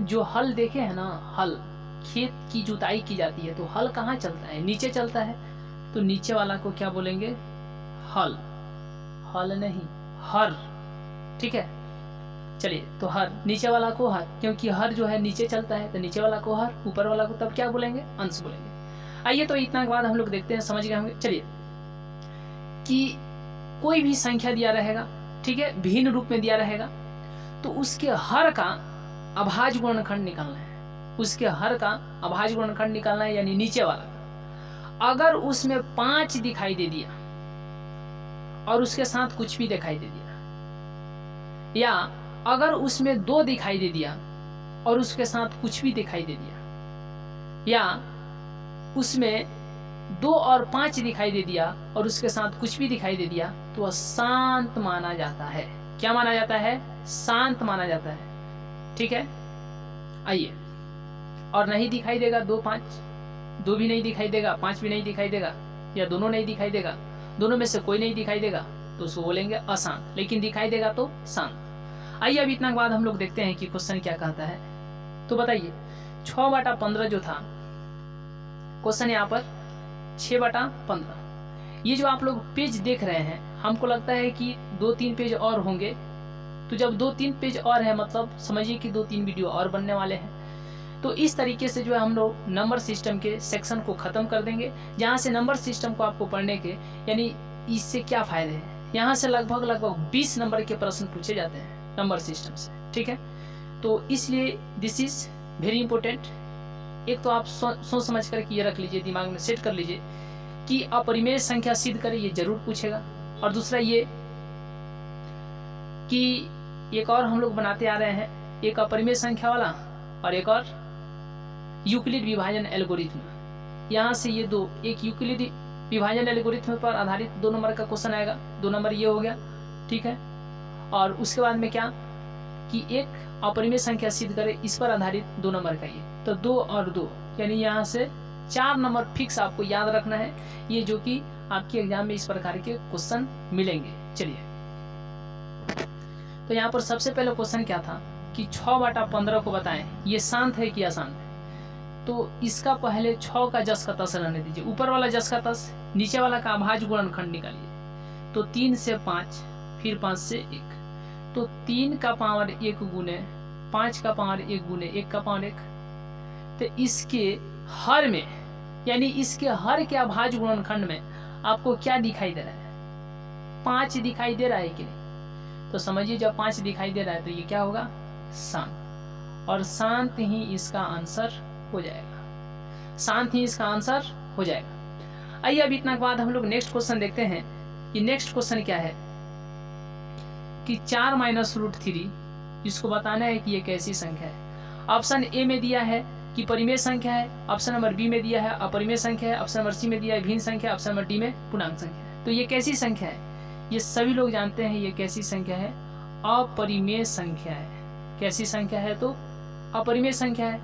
जो हल देखे है ना, हल, खेत की जुताई की जाती है तो हल कहाँ चलता है? नीचे चलता है। तो नीचे वाला को क्या बोलेंगे? हल। हल नहीं, हर। ठीक है, चलिए, तो हर, नीचे वाला को हर, क्योंकि हर जो है नीचे चलता है, तो नीचे वाला को हर, ऊपर वाला को तब क्या बोलेंगे? अंश बोलेंगे। आइए, तो इतना के बाद हम लोग देखते हैं, समझ गए होंगे। चलिए, कि कोई भी संख्या दिया रहेगा, ठीक है, भिन्न रूप में दिया रहेगा, तो उसके हर का अभाज्य गुणनखंड निकालना है। उसके हर का अभाज्य गुणनखंड निकालना है, यानी नीचे वाला का। अगर उसमें 5 दिखाई दे दिया और उसके साथ कुछ भी दिखाई दे दिया, या अगर उसमें 2 दिखाई दे दिया और उसके साथ कुछ भी दिखाई दे दिया, या उसमें 2 और 5 दिखाई दे दिया और उसके साथ कुछ भी दिखाई दे दिया, तो वह शांत माना जाता है। क्या माना जाता है? शांत माना जाता है। ठीक है, आइए, और नहीं दिखाई देगा 2, 5, 2 भी नहीं दिखाई देगा, 5 भी नहीं दिखाई देगा, या दोनों नहीं दिखाई देगा, दोनों में से कोई नहीं दिखाई देगा, तो उसको बोलेंगे अशांत। लेकिन दिखाई देगा तो शांत। आइए, अब इतना के बाद हम लोग देखते हैं कि क्वेश्चन क्या कहता है। तो बताइए, 6/15 जो था क्वेश्चन, यहाँ पर 6/15, ये जो आप लोग पेज देख रहे हैं, हमको लगता है कि 2-3 पेज और होंगे। तो जब 2-3 पेज और है, मतलब समझिए कि 2-3 वीडियो और बनने वाले हैं। तो इस तरीके से जो है हम लोग नंबर सिस्टम के सेक्शन को खत्म कर देंगे। जहाँ से नंबर सिस्टम को आपको पढ़ने के, यानी इससे क्या फायदे हैं, यहाँ से लगभग 20 नंबर के प्रश्न पूछे जाते हैं नंबर सिस्टम से। ठीक है, तो इसलिए दिस इज वेरी इंपॉर्टेंट। एक तो आप सोच समझ कर ये रख लीजिए, दिमाग में सेट कर लीजिए कि अपरिमेय संख्या सिद्ध करें, ये जरूर पूछेगा। और दूसरा ये कि एक और हम लोग बनाते आ रहे हैं, एक अपरिमेय संख्या वाला और एक और यूक्लिड विभाजन एल्गोरिथम। यहाँ से ये 2, एक यूक्लिड विभाजन एल्गोरिथम पर आधारित 2 नंबर का क्वेश्चन आएगा। 2 नंबर ये हो गया। ठीक है, और उसके बाद में क्या कि एक अपरिमेय संख्या सिद्ध करे, इस पर आधारित 2 नंबर का ये। तो 2 और 2 यानी यहाँ से 4 नंबर फिक्स आपको याद रखना है, ये जो कि आपके एग्जाम में इस प्रकार के क्वेश्चन मिलेंगे। चलिए, तो यहाँ पर सबसे पहले क्वेश्चन क्या था कि 6/15 को बताएं ये शांत है कि अशांत है। तो इसका पहले 6 का जस का तस रहने दीजिए, ऊपर वाला जस का तस, नीचे वाला का अभाज्य गुणनखंड निकालिए। तो 3 से 5, फिर 5 से 1, तो 3 का पावर 1 गुने 5 का पावर 1 गुने 1 का पावर 1। तो इसके हर में यानी इसके हर के अभाज्य गुणनखंड में आपको क्या दिखाई दे रहा है? 5 दिखाई दे रहा है कि नहीं? तो समझिए जब 5 दिखाई दे रहा है तो ये क्या होगा? शांत, और शांत ही इसका आंसर हो जाएगा, शांत ही इसका आंसर हो जाएगा। आइए अब इतना के बाद हम लोग नेक्स्ट क्वेश्चन देखते हैं कि नेक्स्ट क्वेश्चन क्या है कि 4 - √3 इसको बताना है कि ये कैसी संख्या है। ऑप्शन ए में दिया है कि परिमेय संख्या है, ऑप्शन नंबर बी में दिया है अपरिमेय संख्या है, ऑप्शन नंबर सी में दिया है भिन्न संख्या, ऑप्शन नंबर डी में पूर्णांक संख्या है। तो ये कैसी संख्या है? ये सभी लोग जानते हैं ये कैसी संख्या है? अपरिमेय संख्या है। कैसी संख्या है? तो अपरिमेय संख्या है।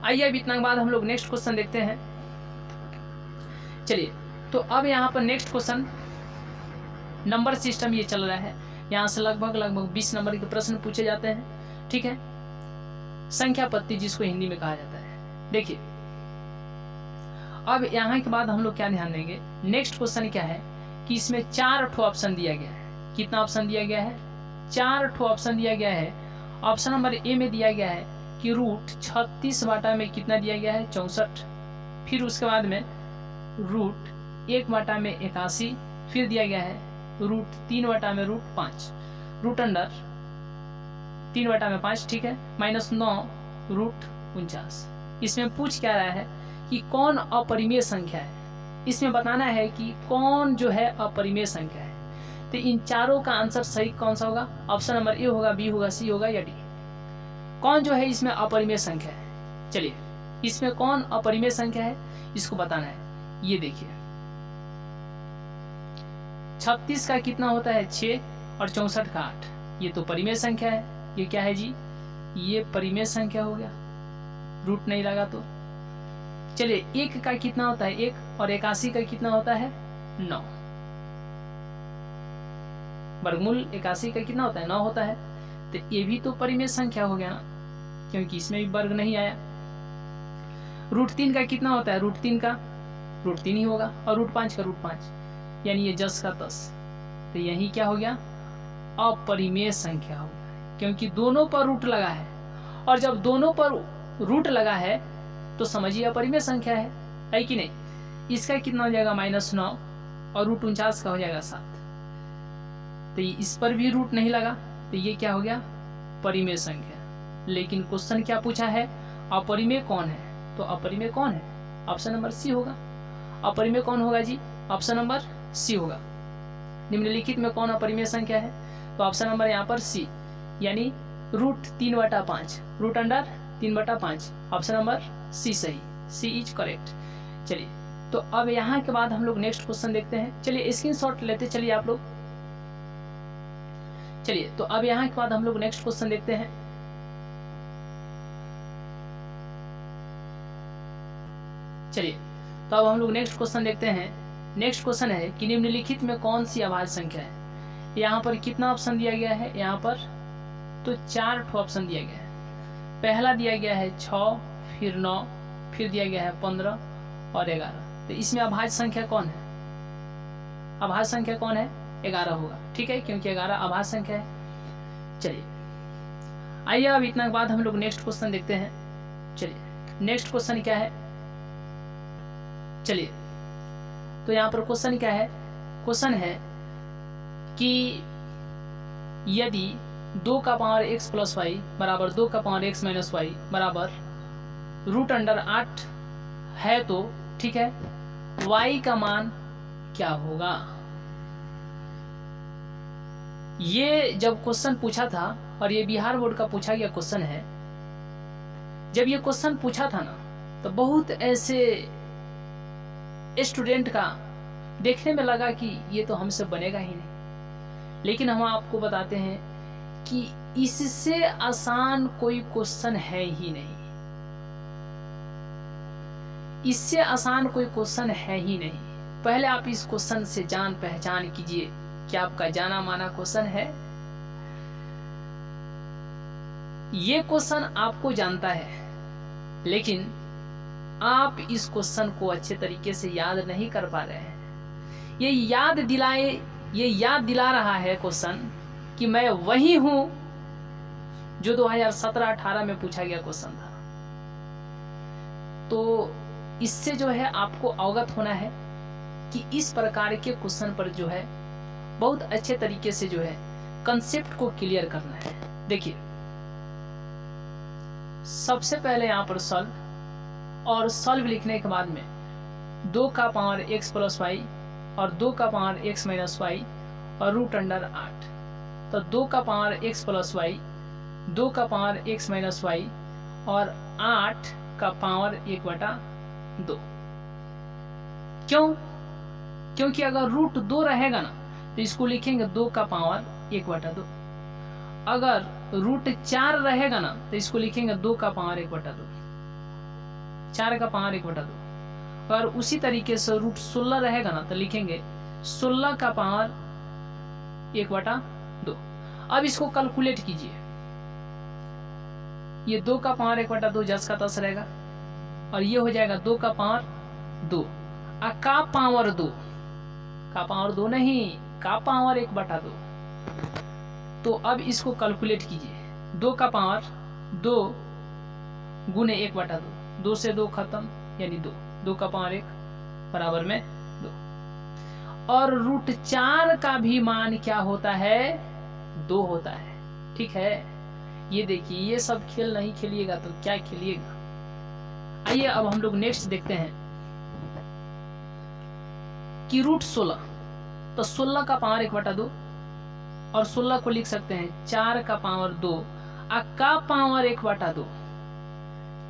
आइए अब इतना के बाद हम लोग नेक्स्ट क्वेश्चन देखते हैं। चलिए, तो अब यहाँ पर नेक्स्ट क्वेश्चन नंबर सिस्टम ये चल रहा है, यहाँ से लगभग 20 नंबर के प्रश्न पूछे जाते हैं। ठीक है, संख्या पत्ती जिसको हिंदी में कहा जाता है। देखिए, अब यहाँ के बाद हम लोग क्या ध्यान देंगे, नेक्स्ट क्वेश्चन क्या है कि इसमें 4 ठो ऑप्शन दिया गया है। कितना ऑप्शन दिया गया है? 4 ठो ऑप्शन दिया गया है। ऑप्शन नंबर ए में दिया गया है कि रूट 36 बटा में कितना दिया गया है? 64। फिर उसके बाद में रूट 1 बटा में 81, फिर दिया गया है रूट 3 बटा में रूट 5, रूट अंडर 3 बटा में 5, ठीक है, -9 रूट 49। इसमें पूछ क्या रहा है कि कौन अपरिमेय संख्या है। इसमें बताना है कि कौन जो है अपरिमेय संख्या है। तो इन चारों का आंसर सही कौन सा होगा? ऑप्शन नंबर ए होगा, बी होगा, सी होगा या डी? कौन जो है इसमें अपरिमेय संख्या है? चलिए, इसमें कौन अपरिमेय संख्या है इसको बताना है। ये देखिए, 36 का कितना होता है? 6, और 64 का 8। ये तो परिमेय संख्या है। ये क्या है जी? ये परिमेय संख्या हो गया, रूट नहीं लगा तो। चलिए, 1 का कितना होता है? 1, और 81 का कितना होता है? 9। वर्गमूल 81 का कितना होता है? 9 होता है। तो ये भी तो परिमेय संख्या हो गया ना, क्योंकि इसमें भी वर्ग नहीं आया। रूट 3 का कितना होता है? रूट 3 का रूट 3 ही होगा, और रूट 5 का रूट 5, यानी ये जस का तस। तो यही क्या हो गया? अपरिमेय संख्या हो गया, क्योंकि दोनों पर रूट लगा है, और जब दोनों पर रूट लगा है तो समझिए अपरिमेय संख्या है कि नहीं? इसका कितना हो जाएगा? -9, और रूट 49 का हो जाएगा 7। तो इस पर भी रूट नहीं लगा, तो ये क्या हो गया? परिमेय संख्या। लेकिन क्वेश्चन क्या पूछा है? अपरिमेय कौन है? तो अपरिमेय कौन है? ऑप्शन नंबर सी होगा। अपरिमेय कौन होगा जी? ऑप्शन नंबर सी होगा। निम्नलिखित में कौन अपरिमेय संख्या है? तो ऑप्शन नंबर यहाँ पर सी, यानी रूट 3 बटा 5, रूट अंडर 3 बटा 5। ऑप्शन नंबर सी सही, सी इज करेक्ट। चलिए, तो अब यहाँ के बाद हम लोग नेक्स्ट क्वेश्चन देखते हैं। चलिए, स्क्रीनशॉट लेते चलिए आप लोग। चलिए, तो अब यहाँ के बाद हम लोग नेक्स्ट क्वेश्चन देखते हैं। चलिए, तो अब हम लोग नेक्स्ट क्वेश्चन देखते हैं। नेक्स्ट क्वेश्चन है कि निम्नलिखित में कौन सी अभाज्य संख्या है। यहाँ पर कितना ऑप्शन दिया गया है? यहाँ पर तो 4 ठो ऑप्शन दिया गया है। पहला दिया गया है 6, फिर 9, फिर दिया गया है 15 और 11। तो इसमें अभाज्य संख्या कौन है? अभाज्य संख्या कौन है? 11 होगा, ठीक है, क्योंकि 11 अभाज्य संख्या है। चलिए, आइए अब इतना के बाद हम लोग नेक्स्ट क्वेश्चन देखते हैं। चलिए, नेक्स्ट क्वेश्चन क्या है? चलिए, तो यहाँ पर क्वेश्चन क्या है? क्वेश्चन है कि यदि 2 का पावर x प्लस वाई बराबर 2 का पावर x माइनस वाई बराबर रूट अंडर 8 है तो, ठीक है, y का मान क्या होगा? ये जब क्वेश्चन पूछा था, और ये बिहार बोर्ड का पूछा गया क्वेश्चन है। जब ये क्वेश्चन पूछा था ना, तो बहुत ऐसे स्टूडेंट का देखने में लगा कि ये तो हमसे बनेगा ही नहीं। लेकिन हम आपको बताते हैं कि इससे आसान कोई क्वेश्चन है ही नहीं, इससे आसान कोई क्वेश्चन है ही नहीं। पहले आप इस क्वेश्चन से जान पहचान कीजिए कि आपका जाना माना क्वेश्चन है। ये क्वेश्चन आपको जानता है, लेकिन आप इस क्वेश्चन को अच्छे तरीके से याद नहीं कर पा रहे हैं। ये याद दिला रहा है क्वेश्चन कि मैं वही हूं जो 2017-18 में पूछा गया क्वेश्चन था। तो इससे जो है आपको अवगत होना है कि इस प्रकार के क्वेश्चन पर जो है बहुत अच्छे तरीके से जो है कंसेप्ट को क्लियर करना है। देखिए, सबसे पहले यहाँ पर सॉल्व, और सॉल्व लिखने के बाद में 2 का पावर x प्लस वाई और 2 का पावर x माइनस वाई और रूट अंडर 8। तो 2 का पावर x प्लस वाई, 2 का पावर x माइनस वाई और 8 का पावर 1/2। क्यों? क्योंकि अगर रूट 2 रहेगा ना तो इसको लिखेंगे 2 का पावर 1/2। अगर रूट 4 रहेगा ना तो इसको लिखेंगे 2 का पावर 1/2, 4 का पावर 1/2। और उसी तरीके से रूट 16 रहेगा ना तो लिखेंगे 16 का पावर 1/2। अब इसको कैलकुलेट कीजिए, ये 2 का पावर 1/2 10 का 10 रहेगा और ये हो जाएगा 2 का पावर 2। का पावर 2, का पावर 2 नहीं, का पावर 1/2। तो अब इसको कैलकुलेट कीजिए, 2 का पावर 2 गुने 1/2, 2 से 2 खत्म यानी 2, 2 का पावर 1 बराबर में 2। और रूट 4 का भी मान क्या होता है? 2 होता है। ठीक है, ये देखिए, ये सब खेल नहीं खेलिएगा तो क्या खेलिएगा। आइए अब हम लोग नेक्स्ट देखते हैं कि रूट 16, तो 16 का पावर 1/2 और 16 को लिख सकते हैं 4 का पावर 2 का पावर 1/2,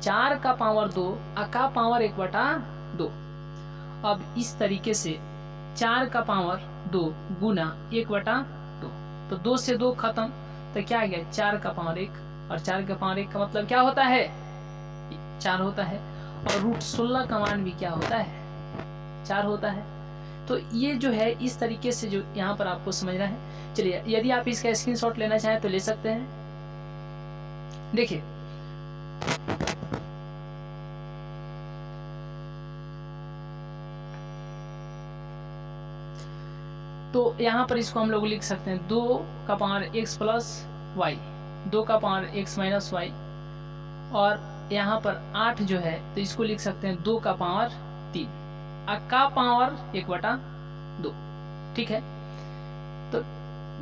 4 का पावर 2 का पावर 1/2। अब इस तरीके से 4 का पावर 2 गुना 1/2, तो 2 से 2 खत्म, तो क्या आ गया 4 का पावर 1, और 4 का पावर 1 का मतलब क्या होता है? 4 होता है। और रूट 16 का मान भी क्या होता है? 4 होता है। तो ये जो है इस तरीके से जो यहाँ पर आपको समझना है। चलिए, यदि आप इसका स्क्रीनशॉट लेना चाहें तो ले सकते हैं। देखिए, तो यहाँ पर इसको हम लोग लिख सकते हैं 2 का पावर x प्लस वाई, 2 का पावर x माइनस वाई, और यहाँ पर 8 जो है तो इसको लिख सकते हैं 2 का पावर 3 का पावर 1/2। ठीक है, तो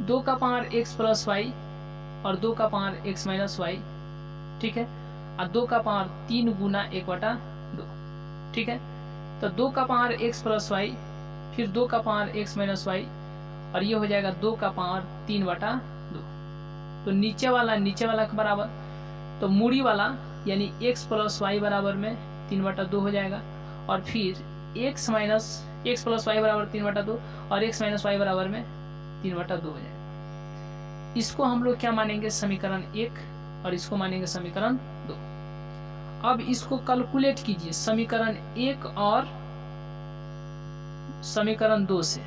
2 का पावर x प्लस वाई और 2 का पावर x माइनस वाई, ठीक है, और 2 का पावर 3 गुना 1/2। ठीक है, तो 2 का पावर x प्लस वाई, फिर 2 का पावर x माइनस वाई, और ये हो जाएगा 2 का पावर 3/2। तो नीचे वाला के बराबर, तो मूड़ी वाला यानी x प्लस वाई बराबर में 3/2 हो जाएगा, और फिर x प्लस वाई बराबर 3/2 और x माइनस वाई बराबर में 3/2 हो जाएगा। इसको हम लोग क्या मानेंगे? समीकरण 1, और इसको मानेंगे समीकरण 2। अब इसको कैलकुलेट कीजिए समीकरण 1 और समीकरण 2 से।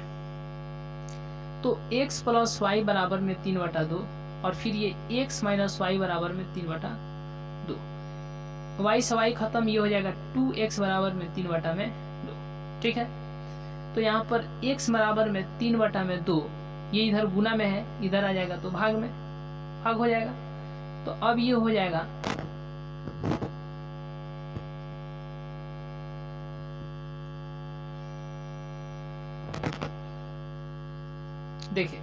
तो x प्लस वाई बराबर में 3/2 और फिर ये x माइनस वाई बराबर में 3/2, y से y खत्म, ये हो जाएगा 2x बराबर में 3/2। ठीक है, तो यहाँ पर x बराबर में 3/2, ये इधर गुना में है, इधर आ जाएगा तो भाग हो जाएगा। तो अब ये हो जाएगा देखिए,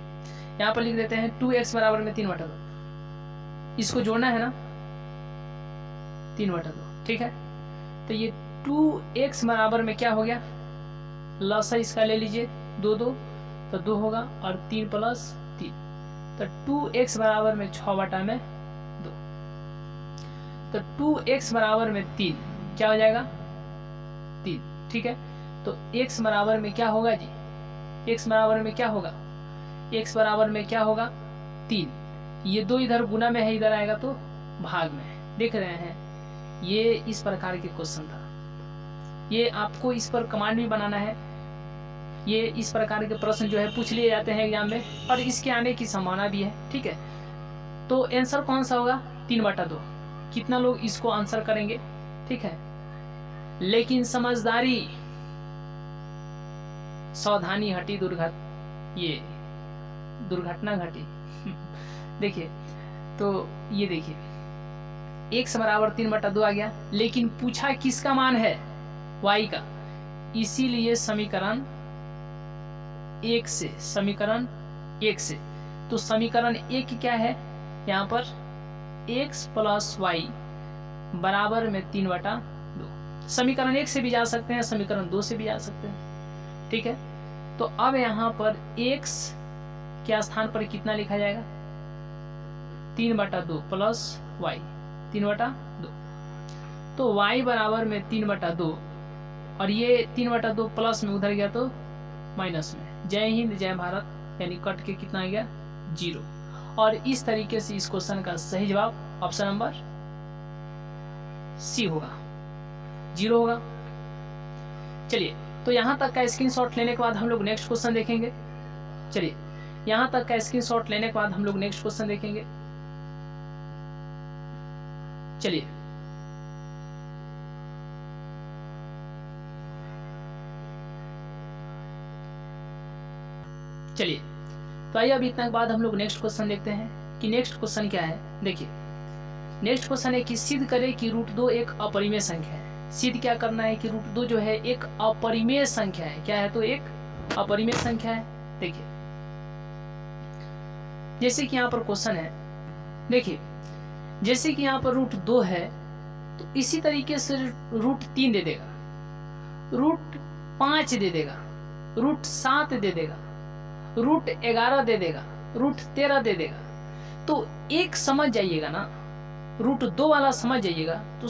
यहाँ पर लिख देते हैं 2x बराबर में 3/2, इसको जोड़ना है ना 3/2। ठीक है, तो ये 2x बराबर में क्या हो गया? लसा इसका ले लीजिए, 2 2 तो 2 होगा, और 3 प्लस 3, तो 2x बराबर में 6/2। तो 2x बराबर में 3 क्या हो जाएगा? 3। ठीक है, तो x बराबर में क्या होगा जी? x बराबर में क्या होगा? x बराबर में क्या होगा? 3। ये 2 इधर गुना में है, इधर आएगा तो भाग में है। देख रहे हैं, ये इस प्रकार के क्वेश्चन था। ये आपको इस पर कमांड भी बनाना है। ये इस प्रकार के प्रश्न जो है पूछ लिए जाते हैं एग्जाम में, और इसके आने की संभावना भी है। ठीक है, तो आंसर कौन सा होगा? 3/2। कितना लोग इसको आंसर करेंगे? ठीक है, लेकिन समझदारी, सावधानी हटी दुर्घटना घटी। देखिए, तो ये देखिए, x बराबर 3/2 आ गया, लेकिन पूछा किसका मान है? y का। इसीलिए समीकरण 1 से, समीकरण 1 से, तो समीकरण 1 क्या है यहाँ पर? x + y बराबर में 3/2। समीकरण 1 से भी जा सकते हैं, समीकरण 2 से भी जा सकते हैं। ठीक है, तो अब यहाँ पर x के स्थान पर कितना लिखा जाएगा? 3/2 प्लस y, 3/2। तो y बराबर में 3/2, और ये 3/2 प्लस में उधर गया तो माइनस में। जय हिंद, जय भारत, यानी कट के कितना आ गया? 0। और इस तरीके से इस क्वेश्चन का सही जवाब ऑप्शन नंबर सी होगा, 0 होगा। चलिए, तो यहाँ तक का स्क्रीनशॉट लेने के बाद हम लोग नेक्स्ट क्वेश्चन देखेंगे। चलिए, यहाँ तक का स्क्रीनशॉट लेने के बाद हम लोग नेक्स्ट क्वेश्चन देखेंगे। चलिए, चलिए, तो आइए अभी इतना के बाद हम लोग नेक्स्ट क्वेश्चन देखते हैं कि नेक्स्ट क्वेश्चन क्या है। देखिए, नेक्स्ट क्वेश्चन है कि सिद्ध करें कि √2 एक अपरिमेय संख्या है। सिद्ध क्या करना है कि √2 जो है एक अपरिमेय संख्या है। क्या है? तो एक अपरिमेय संख्या है। देखिए, जैसे कि यहाँ पर क्वेश्चन है, देखिए, जैसे कि यहाँ पर √2 है, तो इसी तरीके से √3 दे देगा, √5 दे देगा, √7 दे देगा, √11 दे देगा, √13 दे देगा। तो एक समझ जाइएगा ना, √2 वाला समझ जाइएगा, तो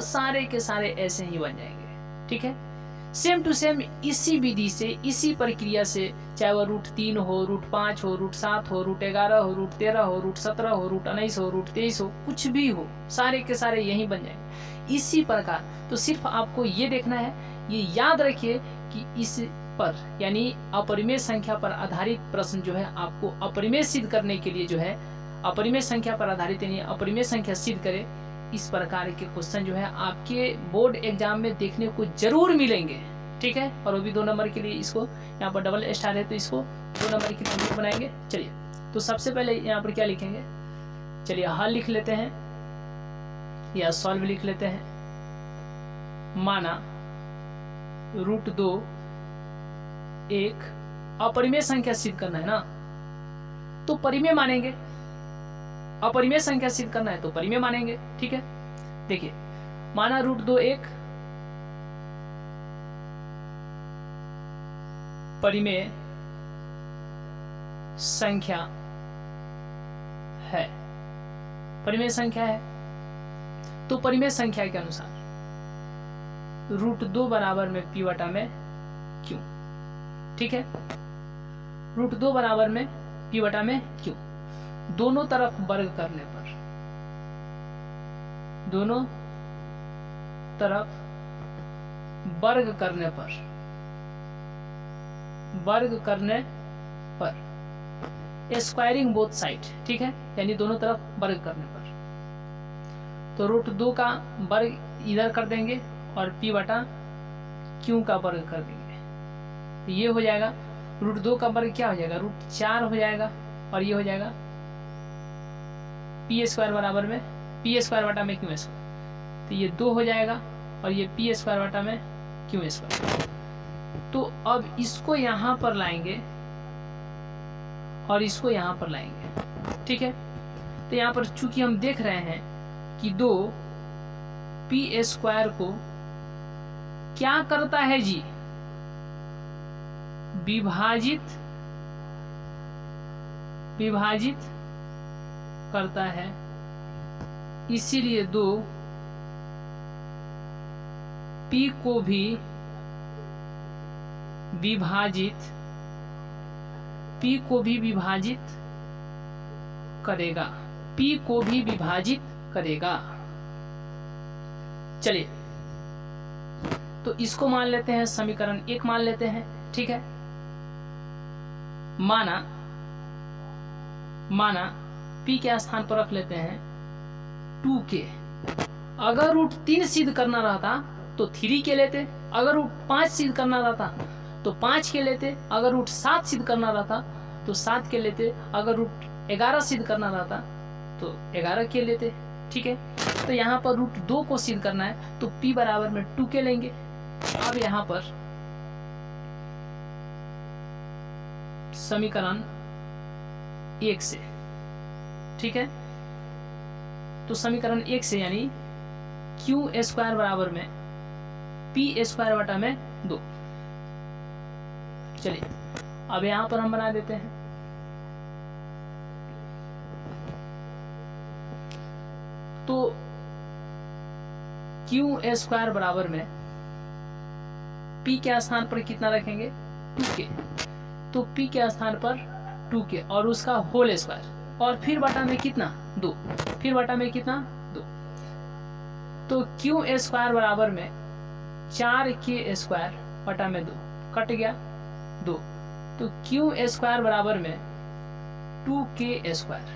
सारे के सारे ऐसे ही बन जाएंगे। ठीक है, सेम टू सेम इसी विधि से, इसी प्रक्रिया से, चाहे वह √3 हो, √5 हो, √7 हो, √11 हो, √13 हो, √17 हो, √19 हो, √23 हो, कुछ भी हो, सारे के सारे यही बन जाएंगे इसी प्रकार। तो सिर्फ आपको ये देखना है, ये याद रखिए कि इस पर, यानी अपरिमेय संख्या पर आधारित प्रश्न जो है, आपको अपरिमेय सिद्ध करने के लिए जो है, अपरिमेय संख्या पर आधारित यानी अपरिमेय संख्या सिद्ध करे, इस प्रकार के क्वेश्चन जो है आपके बोर्ड एग्जाम में देखने को जरूर मिलेंगे। ठीक है, और वो भी 2 नंबर के लिए। इसको यहाँ पर डबल स्टार है, तो इसको 2 नंबर के लिए बनाएंगे। चलिए, तो सबसे पहले यहाँ पर क्या लिखेंगे? चलिए, हल लिख लेते हैं या सॉल्व लिख लेते हैं। माना √2 एक अपरिमेय संख्या सिद्ध करना है ना, तो परिमेय मानेंगे। अपरिमेय संख्या सिद्ध करना है तो परिमेय मानेंगे। ठीक है, देखिए, माना √2 एक परिमेय संख्या है, परिमेय संख्या है, तो परिमेय संख्या के अनुसार √2 बराबर में p/, में क्यों। ठीक है, √2 बराबर में p/, में क्यों। दोनों तरफ वर्ग करने पर, दोनों तरफ वर्ग करने पर, वर्ग करने पर, स्क्वायरिंग बोथ साइड। ठीक है, यानी दोनों तरफ वर्ग करने पर, तो √2 का वर्ग इधर कर देंगे और p/q का वर्ग कर देंगे, तो ये हो जाएगा। √2 का वर्ग क्या हो जाएगा? √4 हो जाएगा, और ये हो जाएगा p² बराबर में p² में q², तो ये 2 हो जाएगा, और ये p² में q²। तो अब इसको यहाँ पर लाएंगे और इसको यहाँ पर लाएंगे। ठीक है, तो यहाँ पर चूंकि हम देख रहे हैं कि 2 p² को क्या करता है जी? विभाजित करता है, इसीलिए 2 p को भी विभाजित करेगा, p को भी विभाजित करेगा। चलिए तो इसको मान लेते हैं समीकरण 1 मान लेते हैं, ठीक है। माना p के स्थान पर रख लेते हैं 2k। अगर रूट 3 सिद्ध करना रहता तो 3 के लेते, अगर रूट 5 सिद्ध करना रहता तो 5 के लेते, अगर रूट 7 सिद्ध करना रहता तो 7 के लेते, अगर रूट 11 सिद्ध करना रहता तो 11 के लेते, ठीक है। तो यहाँ पर रूट 2 को सिद्ध करना है तो p बराबर में 2 के लेंगे। अब यहाँ पर समीकरण 1 से, ठीक है, तो समीकरण 1 से यानी क्यू स्क्वायर बराबर में p स्क्वायर बटा में 2। चलिए अब यहां पर हम बना देते हैं। तो क्यू स्क्वायर बराबर में p के स्थान पर कितना रखेंगे 2k, तो p के स्थान पर 2k और उसका होल स्क्वायर और फिर बटा में कितना 2, फिर बटा में कितना 2। तो क्यू स्क्वायर बराबर में 4k स्क्वायर बटा में 2 कट गया 2, तो क्यू स्क्वायर बराबर में 2k स्क्वायर।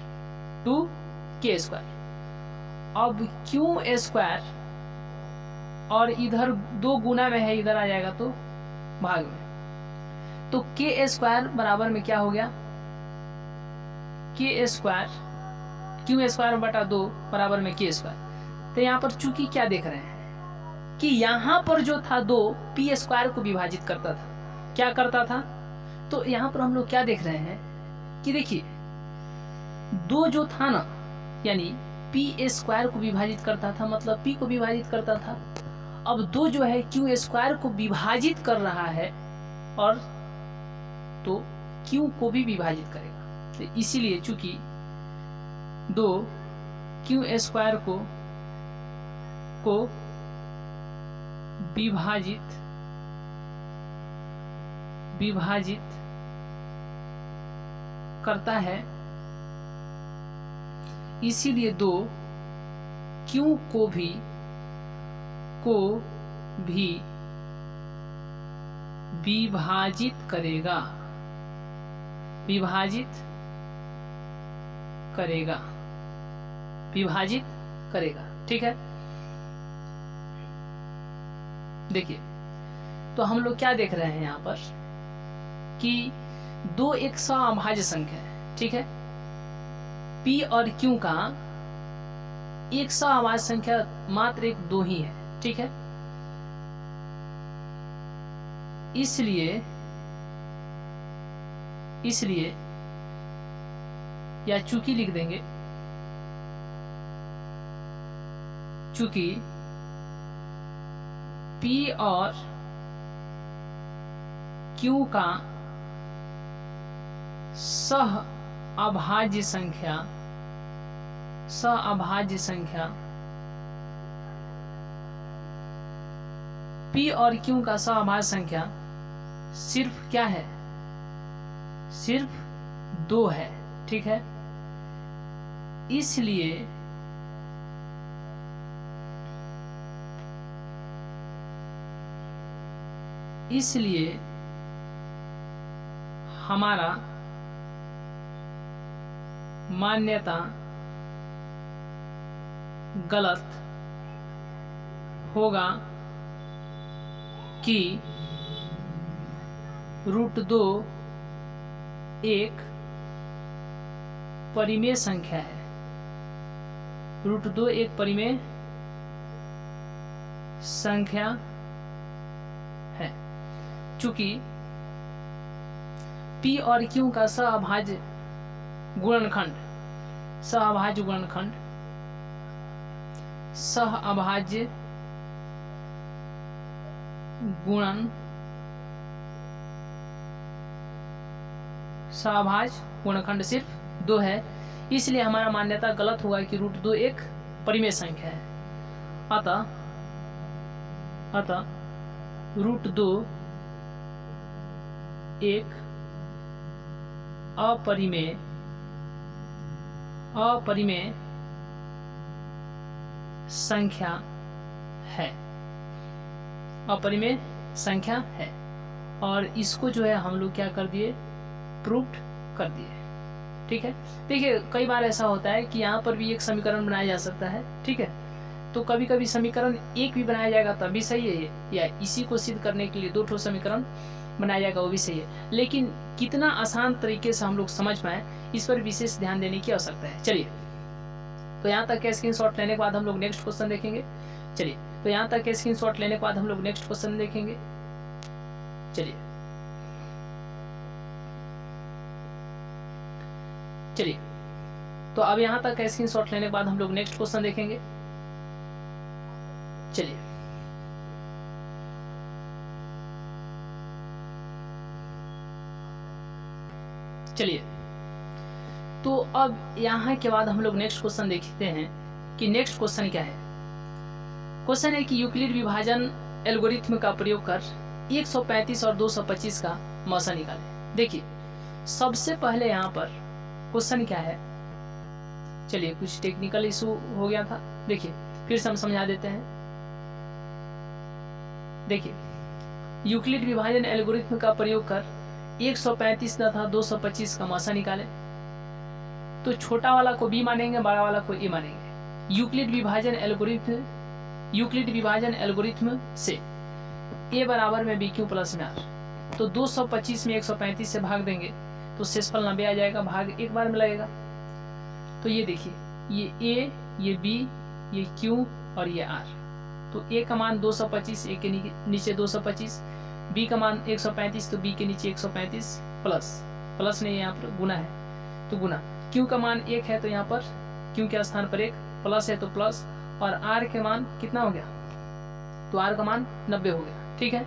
अब क्यू स्क्वायर और इधर 2 गुना में है, इधर आ जाएगा तो भाग में, तो k स्क्वायर बराबर में क्या हो गया k स्क्वायर, क्यू स्क्वायर बटा 2 बराबर में k स्क्वायर। तो यहाँ पर चूंकि क्या देख रहे हैं कि यहाँ पर जो था 2 p स्क्वायर को विभाजित करता था, क्या करता था, तो यहाँ पर हम लोग क्या देख रहे हैं कि देखिए 2 जो था ना यानी p स्क्वायर को विभाजित करता था, मतलब p को विभाजित करता था। अब 2 जो है क्यू स्क्वायर को विभाजित कर रहा है और तो क्यू को भी विभाजित करेगा। तो इसीलिए चूंकि 2 क्यू स्क्वायर को विभाजित करता है, इसीलिए 2 क्यू को भी विभाजित करेगा, ठीक है। देखिए तो हम लोग क्या देख रहे हैं यहाँ पर कि 2 एक अभाज्य संख्या है, ठीक है। p और q का एक अभाज्य संख्या मात्र एक 2 ही है, ठीक है। इसलिए या चूंकि लिख देंगे, चूंकि p और q का सह अभाज्य संख्या p और q का सह अभाज्य संख्या सिर्फ क्या है, सिर्फ 2 है, ठीक है। इसलिए हमारा मान्यता गलत होगा कि √2 एक परिमेय संख्या है, √2 एक परिमेय संख्या है। चूंकि p और q का सहअभाज्य गुणनखंड गुणनखंड सिर्फ 2 है, इसलिए हमारा मान्यता गलत होगा कि √2 एक परिमेय संख्या है। अतः √2 एक अपरिमेय संख्या है, अपरिमेय संख्या है। और इसको जो है हम लोग क्या कर दिए, प्रूव्ड कर दिए। ठीक है, देखिए कई बार ऐसा होता है कि यहाँ पर भी एक समीकरण बनाया जा सकता है। ठीक है, तो कभी कभी समीकरण एक भी बनाया जाएगा तब भी सही है, या इसी को सिद्ध करने के लिए 2 ठो समीकरण बनाया जाएगा वो भी सही है। लेकिन कितना आसान तरीके से हम लोग समझ पाए इस पर विशेष ध्यान देने की आवश्यकता है। चलिए, तो यहाँ तक के स्क्रीनशॉट लेने के बाद हम लोग नेक्स्ट क्वेश्चन देखेंगे। चलिए, तो यहाँ तक के स्क्रीनशॉट लेने के बाद हम लोग नेक्स्ट क्वेश्चन देखेंगे। चलिए, तो अब यहाँ तक का स्क्रीनशॉट लेने के बाद हम लोग नेक्स्ट क्वेश्चन देखेंगे। चलिए, तो अब यहाँ के बाद हम लोग नेक्स्ट क्वेश्चन देखते हैं कि नेक्स्ट क्वेश्चन क्या है। क्वेश्चन है कि यूक्लिड विभाजन एल्गोरिथ्म का प्रयोग कर 135 और 225 का मौसा निकालें। देखिए, सबसे पहले यहाँ पर क्वेश्चन क्या है, चलिए कुछ टेक्निकल इशू हो गया था, देखिए फिर से हम समझा देते हैं। देखिए, यूक्लिड विभाजन एल्गोरिथ्म का प्रयोग कर 135 तथा 225 का मौसा निकालें। तो छोटा वाला को b मानेंगे, बड़ा वाला को a मानेंगे। यूक्लिड विभाजन एल्गोरिथ्म से a बराबर में bq प्लस में r। तो 225 में 135 से भाग देंगे तो शेषफल 90 आ जाएगा, भाग एक बार में लगेगा। तो ये देखिए, ये a, ये b, ये q और ये r। तो a का मान 225, a के नीचे 225, b का मान 135 तो b के नीचे 135 प्लस नहीं, यहाँ पर गुना है तो गुना। q का मान 1 है तो यहाँ पर q के स्थान पर 1, प्लस है तो प्लस, और r के मान कितना हो गया, तो r का मान 90 हो गया। ठीक है,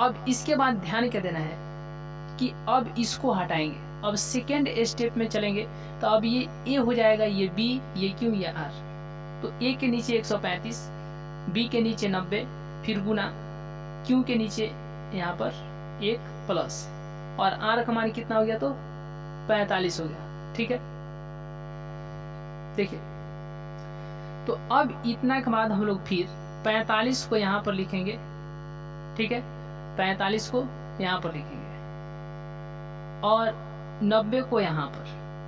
अब इसके बाद ध्यान क्या देना है कि अब इसको हटाएंगे, अब सेकेंड स्टेप में चलेंगे। तो अब ये a हो जाएगा, ये b, ये q, ये r। तो a के नीचे 135, b के नीचे 90, फिर गुना, q के नीचे यहाँ पर 1 प्लस, और r का मान कितना हो गया, तो 45 हो गया। ठीक है, देखिए, तो अब इतना के बाद हम लोग फिर 45 को यहाँ पर लिखेंगे। ठीक है, 45 को यहाँ पर लिखेंगे और 90 को यहाँ पर,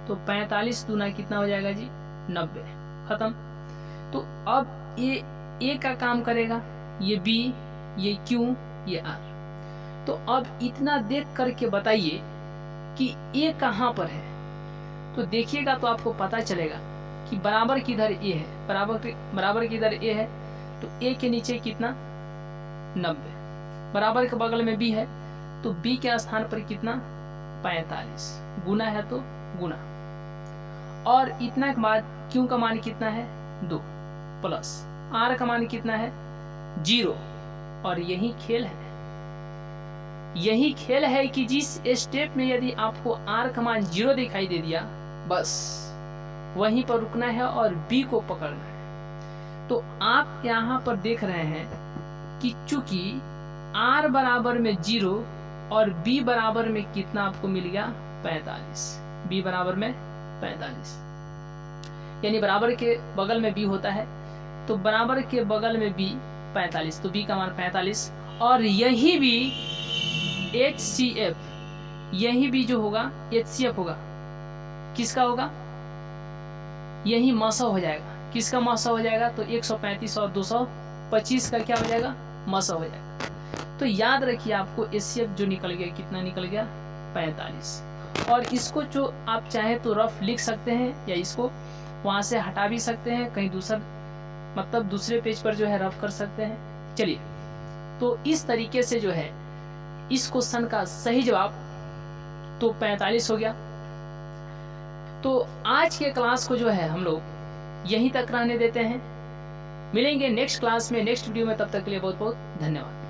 तो 45 दूना कितना हो जाएगा जी, 90, खत्म। तो अब ये a का काम करेगा, ये b, ये q, ये r। तो अब इतना देख करके बताइए कि a कहाँ पर है। तो देखिएगा तो आपको पता चलेगा कि बराबर किधर a है, बराबर किधर a है, तो a के नीचे कितना, 90, बराबर के बगल में b है तो b के स्थान पर कितना, 45, गुना है तो गुना, और इतना के बाद q का मान कितना है, 2, प्लस r का मान कितना है, 0। और यही खेल है कि जिस स्टेप में यदि आपको r का मान 0 दिखाई दे दिया, बस वहीं पर रुकना है और b को पकड़ना है। तो आप यहाँ पर देख रहे हैं कि चूंकि r बराबर में 0 और b बराबर में कितना आपको मिल गया, 45, b बराबर में 45, यानी बराबर के बगल में b होता है, तो बराबर के बगल में b 45, तो b का मान 45। और यही भी HCF, यही भी जो होगा HCF होगा, किसका होगा, यही मौसा हो जाएगा। किसका मौसा हो जाएगा, तो 135 और 225 का क्या हो जाएगा, मौसा हो जाएगा। तो याद रखिए आपको HCF जो निकल गया, कितना निकल गया, 45। और इसको जो आप चाहे तो रफ लिख सकते हैं, या इसको वहां से हटा भी सकते हैं, कहीं दूसरे पेज पर जो है रफ कर सकते हैं। चलिए, तो इस तरीके से जो है इस क्वेश्चन का सही जवाब तो 45 हो गया। तो आज के क्लास को जो है हम लोग यहीं तक रहने देते हैं। मिलेंगे नेक्स्ट क्लास में, नेक्स्ट वीडियो में, तब तक के लिए बहुत बहुत धन्यवाद।